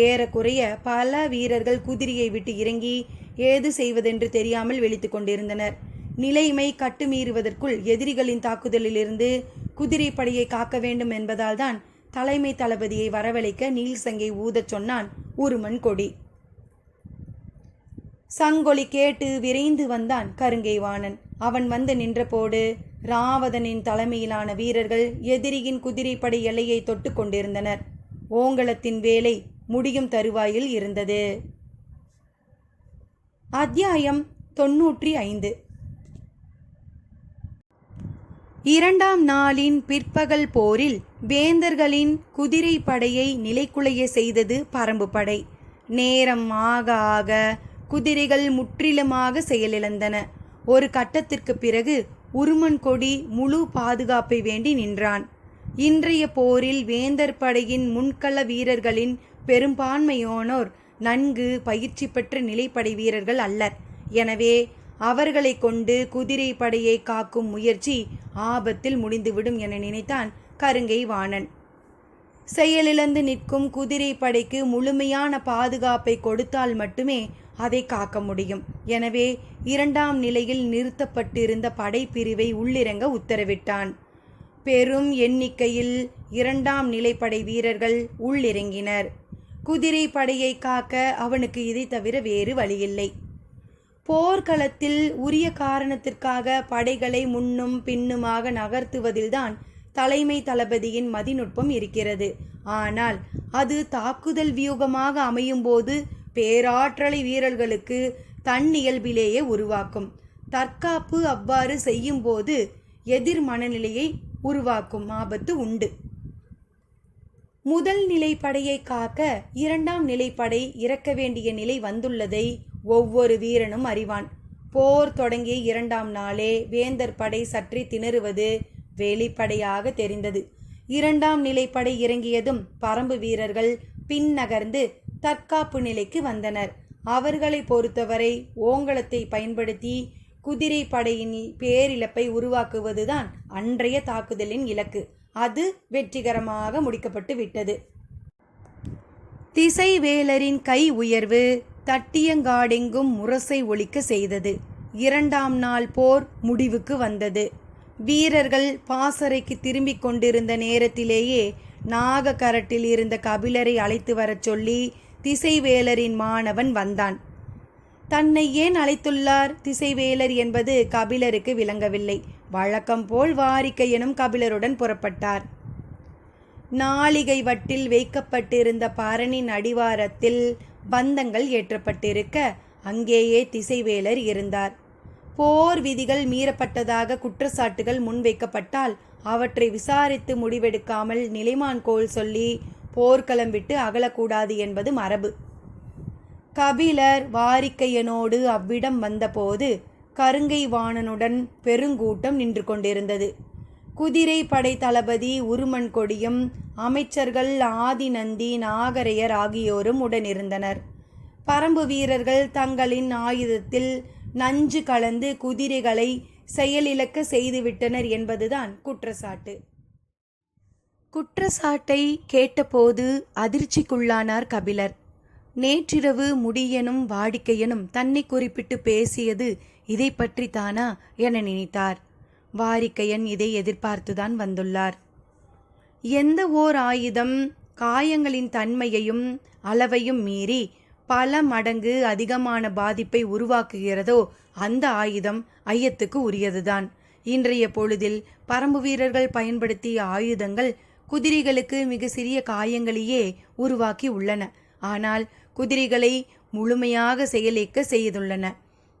ஏறக்குறைய பல வீரர்கள் குதிரையை விட்டு இறங்கி ஏது செய்வதென்று தெரியாமல் விழித்து கொண்டிருந்தனர். நிலைமை கட்டுமீறுவதற்குள் எதிரிகளின் தாக்குதலிலிருந்து குதிரை படையை காக்க வேண்டும் என்பதால் தான் தலைமை தளபதியை வரவழைக்க நீல் சங்கை ஊதச் சொன்னான் உருமன் கொடி. சங்கொலி கேட்டு விரைந்து வந்தான் கருங்கை வாணன். அவன் வந்து நின்றபோது ராவதனின் தலைமையிலான வீரர்கள் எதிரியின் குதிரைப்படை எல்லையை தொட்டு கொண்டிருந்தனர். ஓங்கலத்தின் வேலை முடியும் தருவாயில் இருந்தது. அத்தியாயம் 95. இரண்டாம் நாளின் பிற்பகல் போரில் வேந்தர்களின் குதிரை படையை நிலைக்குலைய செய்தது பரம்பு படை. நேரம் ஆக ஆக குதிரைகள் முற்றிலுமாக செயலிழந்தன. ஒரு கட்டத்திற்கு பிறகு உருமன் கொடி முழு பாதுகாப்பை வேண்டி நின்றான். இன்றைய போரில் வேந்தர் படையின் முன்கள வீரர்களின் பெரும்பான்மையானோர் நன்கு பயிற்சி பெற்ற நிலைப்படை வீரர்கள் அல்லர். எனவே அவர்களை கொண்டு குதிரை படையை காக்கும் முயற்சி ஆபத்தில் முடிந்துவிடும் என நினைத்தான் கருங்கை வாணன். செயலிழந்து நிற்கும் குதிரை படைக்கு முழுமையான பாதுகாப்பை கொடுத்தால் மட்டுமே அதை காக்க முடியும். எனவே இரண்டாம் நிலையில் நிறுத்தப்பட்டிருந்த படைப்பிரிவை உள்ளிறங்க உத்தரவிட்டான். பெரும் எண்ணிக்கையில் இரண்டாம் நிலைப்படை வீரர்கள் உள்ளிறங்கினர். குதிரை படையை காக்க அவனுக்கு இதை தவிர வேறு வழியில்லை. போர்க்களத்தில் உரிய காரணத்திற்காக படைகளை முன்னும் பின்னுமாக நகர்த்துவதில்தான் தலைமை தளபதியின் மதிநுட்பம் இருக்கிறது. ஆனால் அது தாக்குதல் வியூகமாக அமையும் போது பேராற்றலை வீரர்களுக்கு தன்னியல்பிலேயே உருவாக்கும். தற்காப்பு அவ்வாறு செய்யும் போது எதிர் மனநிலையை உருவாக்கும் ஆபத்து உண்டு. முதல் நிலைப்படையை காக்க இரண்டாம் நிலைப்படை இறக்க வேண்டிய நிலை வந்துள்ளதை ஒவ்வொரு வீரனும் அறிவான். போர் தொடங்கிய இரண்டாம் நாளே வேந்தர் படை சற்றே திணறுவது வெளிப்படையாக தெரிந்தது. இரண்டாம் நிலைப்படை இறங்கியதும் பரம்பு வீரர்கள் பின் நகர்ந்து தற்காப்பு நிலைக்கு வந்தனர். அவர்களை பொறுத்தவரை ஓங்கலத்தை பயன்படுத்தி குதிரை படையின் பேரிழப்பை உருவாக்குவதுதான் அன்றைய தாக்குதலின் இலக்கு. அது வெற்றிகரமாக முடிக்கப்பட்டு விட்டது. திசைவேலரின் கை உயர்வு தட்டியங்காடெங்கும் முரசை ஒலிக்க செய்தது. இரண்டாம் நாள் போர் முடிவுக்கு வந்தது. வீரர்கள் பாசறைக்கு திரும்பிக் கொண்டிருந்த நேரத்திலேயே நாகக்கரட்டில் இருந்த கபிலரை அழைத்து வரச் சொல்லி திசைவேலரின் மாணவன் வந்தான். தன்னை ஏன் அழைத்துள்ளார் திசைவேலர் என்பது கபிலருக்கு விளங்கவில்லை. வழக்கம் போல் வாரிக்கையனும் கபிலருடன் புறப்பட்டார். நாளிகை வட்டில் வைக்கப்பட்டிருந்த பரணின் அடிவாரத்தில் பந்தங்கள் ஏற்றப்பட்டிருக்க அங்கேயே திசைவேலர் இருந்தார். போர் விதிகள் மீறப்பட்டதாக குற்றச்சாட்டுகள் முன்வைக்கப்பட்டால் அவற்றை விசாரித்து முடிவெடுக்காமல் நிலைமான்கோள் சொல்லி போர்க்களம் விட்டு அகலக்கூடாது என்பது மரபு. கபிலர் வாரிக்கையனோடு அவ்விடம் வந்தபோது கருங்கை வாணனுடன் பெருங்கூட்டம் நின்று கொண்டிருந்தது. குதிரை படை தளபதி உருமன் கொடியும் அமைச்சர்கள் ஆதிநந்தி நாகரையர் ஆகியோரும் உடனிருந்தனர். பரம்பு வீரர்கள் தங்களின் ஆயுதத்தில் நஞ்சு கலந்து குதிரைகளை செயலிழக்க செய்துவிட்டனர் என்பதுதான் குற்றச்சாட்டு. குற்றச்சாட்டை கேட்டபோது அதிர்ச்சிக்குள்ளானார் கபிலர். நேற்றிரவு முடியனும் வாடிக்கையனும் தன்னை குறிப்பிட்டு பேசியது இதை பற்றித்தானா என நினைத்தார். வாரிக்கையன் இதை எதிர்பார்த்துதான் வந்துள்ளார். எந்த ஓர் ஆயுதம் காயங்களின் தன்மையையும் அளவையும் மீறி பல மடங்கு அதிகமான பாதிப்பை உருவாக்குகிறதோ அந்த ஆயுதம் ஐயத்துக்கு உரியதுதான். இன்றைய பொழுதில் பரம்பு வீரர்கள் பயன்படுத்திய ஆயுதங்கள் குதிரைகளுக்கு மிக சிறிய காயங்களையே உருவாக்கி உள்ளன. ஆனால் குதிரைகளை முழுமையாக செயலிழக்க செய்துள்ளன.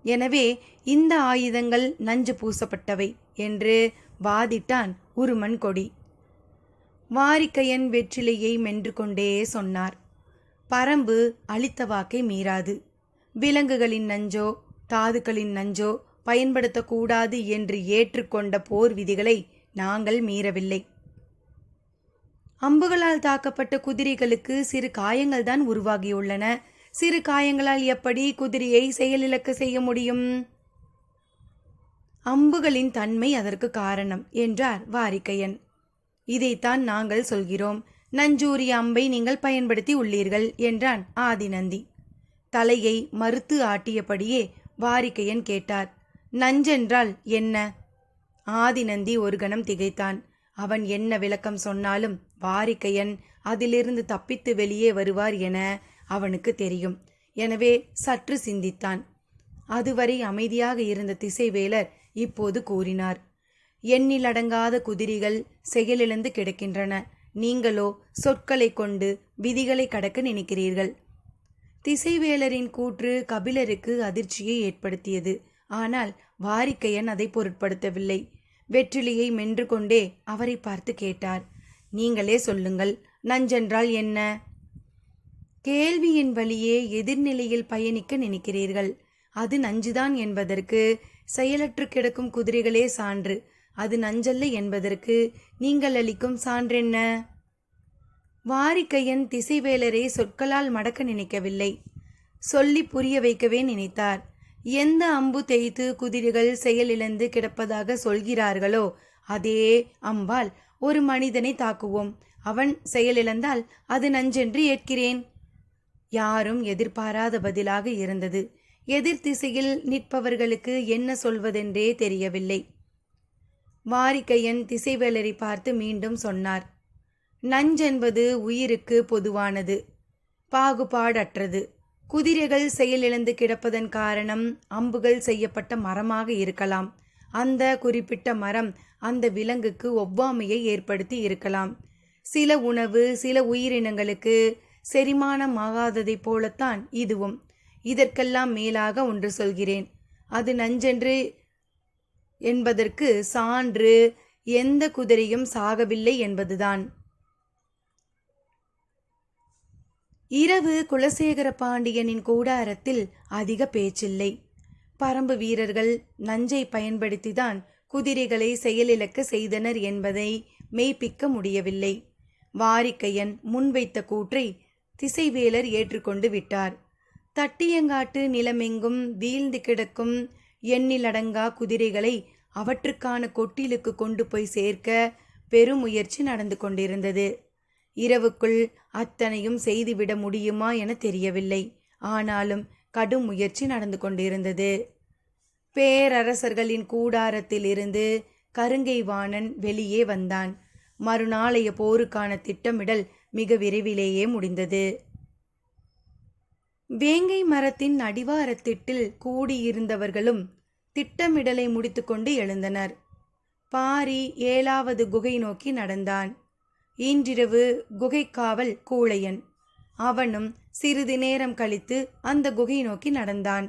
எனவே இந்த ஆயுதங்கள் நஞ்சு பூசப்பட்டவை என்று வாதிட்டான் உருமன் கொடி. வாரிக்கையன் வெற்றிலையை மென்று கொண்டே சொன்னார். பரம்பு அளித்த வாக்கை மீறாது. விலங்குகளின் நஞ்சோ தாதுக்களின் நஞ்சோ பயன்படுத்தக்கூடாது என்று ஏற்றுக்கொண்ட போர் விதிகளை நாங்கள் மீறவில்லை. அம்புகளால் தாக்கப்பட்ட குதிரைகளுக்கு சிறு காயங்கள் தான் உருவாகியுள்ளன. சிறு காயங்களால் எப்படி குதிரையை செயலிழக்க செய்ய முடியும்? அம்புகளின் தன்மை அதற்கு காரணம் என்றார் வாரிக்கையன். இதைத்தான் நாங்கள் சொல்கிறோம். நஞ்சூரிய அம்பை நீங்கள் பயன்படுத்தி உள்ளீர்கள் என்றான் ஆதிநந்தி. தலையை மறுத்து ஆட்டியபடியே வாரிக்கையன் கேட்டார். நஞ்சென்றால் என்ன? ஆதிநந்தி ஒரு கணம் திகைத்தான். அவன் என்ன விளக்கம் சொன்னாலும் வாரிக்கையன் அதிலிருந்து தப்பித்து வெளியே வருவார் என அவனுக்கு தெரியும். எனவே சற்று சிந்தித்தான். அதுவரை அமைதியாக இருந்த திசைவேலர் இப்போது கூறினார். எண்ணிலடங்காத குதிரைகள் செயலிழந்து கிடக்கின்றன. நீங்களோ சொற்களை கொண்டு விதிகளை கடக்க நினைக்கிறீர்கள். திசைவேலரின் கூற்று கபிலருக்கு அதிர்ச்சியை ஏற்படுத்தியது. ஆனால் வாரிக்கையன் அதை பொருட்படுத்தவில்லை. வெற்றிலையை மென்று கொண்டே அவரை பார்த்து கேட்டார். நீங்களே சொல்லுங்கள், நஞ்சென்றால் என்ன? கேள்வியின் வழியே எதிர்நிலையில் பயணிக்க நினைக்கிறீர்கள். அது நஞ்சுதான் என்பதற்கு செயலற்று கிடக்கும் குதிரைகளே சான்று. அது நஞ்சல்ல என்பதற்கு நீங்கள் அளிக்கும் சான்றென்ன? வாரிக்கையன் திசைவேலரை சொற்களால் மடக்க நினைக்கவில்லை, சொல்லி புரிய வைக்கவே நினைத்தார். எந்த அம்பு தேய்த்து குதிரைகள் செயலிழந்து கிடப்பதாக சொல்கிறார்களோ அதே அம்பால் ஒரு மனிதனை தாக்குவோம். அவன் செயலிழந்தால் அது நஞ்சென்று ஏற்கிறேன். யாரும் எதிர்பாராத பதிலாக இருந்தது. எதிர் திசையில் நிற்பவர்களுக்கு என்ன சொல்வதென்றே தெரியவில்லை. வாரிக்கையன் திசைவேலரை பார்த்து மீண்டும் சொன்னார். நஞ்சென்பது உயிருக்கு பொதுவானது, பாகுபாடற்றது. குதிரைகள் செயலிழந்து கிடப்பதன் காரணம் அம்புகள் செய்யப்பட்ட மரமாக இருக்கலாம். அந்த குறிப்பிட்ட மரம் அந்த விலங்குக்கு ஒவ்வாமையை ஏற்படுத்தி இருக்கலாம். சில உணவு சில உயிரினங்களுக்கு செரிமானமாகாததை போலத்தான் இதுவும். இதற்கெல்லாம் மேலாக ஒன்று சொல்கிறேன். அது நஞ்சென்று என்பதற்கு சான்று எந்த குதிரையும் சாகவில்லை என்பதுதான். இரவு குலசேகர பாண்டியனின் கூடாரத்தில் அதிக பேச்சில்லை. பரம்பு வீரர்கள் நஞ்சை பயன்படுத்திதான் குதிரைகளை செயலிழக்க செய்தனர் என்பதை மெய்ப்பிக்க முடியவில்லை. வாரிக்கையன் முன்வைத்த கூற்றை திசைவேலர் ஏற்றுக்கொண்டு விட்டார். தட்டியங்காட்டு நிலமெங்கும் வீழ்ந்து கிடக்கும் எண்ணிலடங்கா குதிரைகளை அவற்றுக்கான கொட்டிலுக்கு கொண்டு போய் சேர்க்க பெருமுயற்சி நடந்து கொண்டிருந்தது. இரவுக்குள் அத்தனையும் செய்துவிட முடியுமா என தெரியவில்லை. ஆனாலும் கடும் முயற்சி நடந்து கொண்டிருந்தது. பேரரசர்களின் கூடாரத்திலிருந்து கருங்கை வாணன் வெளியே வந்தான். மறுநாளைய போருக்கான திட்டமிடல் மிக விரைவிலேயே முடிந்தது. வேங்கை மரத்தின் அடிவாரத்திட்டில் கூடியிருந்தவர்களும் திட்டமிடலை முடித்துக்கொண்டு எழுந்தனர். பாரி 7வது குகை நோக்கி நடந்தான். இன்றிரவு குகைக்காவல் கூழையன். அவனும் சிறிது நேரம் கழித்து அந்த குகை நோக்கி நடந்தான்.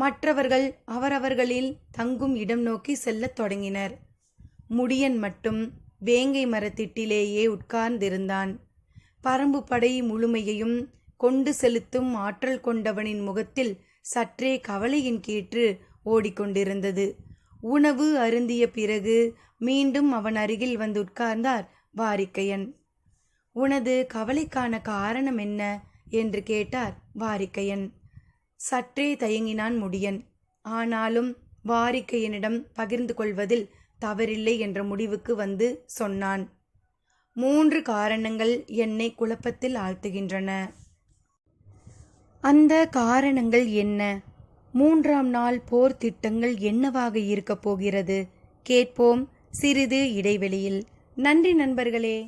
மற்றவர்கள் அவரவர்களில் தங்கும் இடம் நோக்கி செல்லத் தொடங்கினர். முடியன் மட்டும் வேங்கை மரத்திட்டிலேயே உட்கார்ந்திருந்தான். பரம்பு படை முழுமையையும் கொண்டு செலுத்தும் ஆற்றல் கொண்டவனின் முகத்தில் சற்றே கவலையின் கீற்று ஓடிக்கொண்டிருந்தது. உணவு அருந்திய பிறகு மீண்டும் அவன் அருகில் வந்து உட்கார்ந்தார் வாரிக்கையன். உனது கவலைக்கான காரணம் என்ன என்று கேட்டார் வாரிக்கையன். சற்றே தயங்கினான் முடியன். ஆனாலும் வாரிக்கையனிடம் பகிர்ந்து கொள்வதில் தவறில்லை என்ற முடிவுக்கு வந்து சொன்னான். 3 காரணங்கள் என்னை குழப்பத்தில் ஆழ்த்துகின்றன. அந்த காரணங்கள் என்ன? 3ஆம் நாள் போர் திட்டங்கள் என்னவாக இருக்கப் போகிறது? கேட்போம் சிறிது இடைவெளியில். நன்றி நண்பர்களே.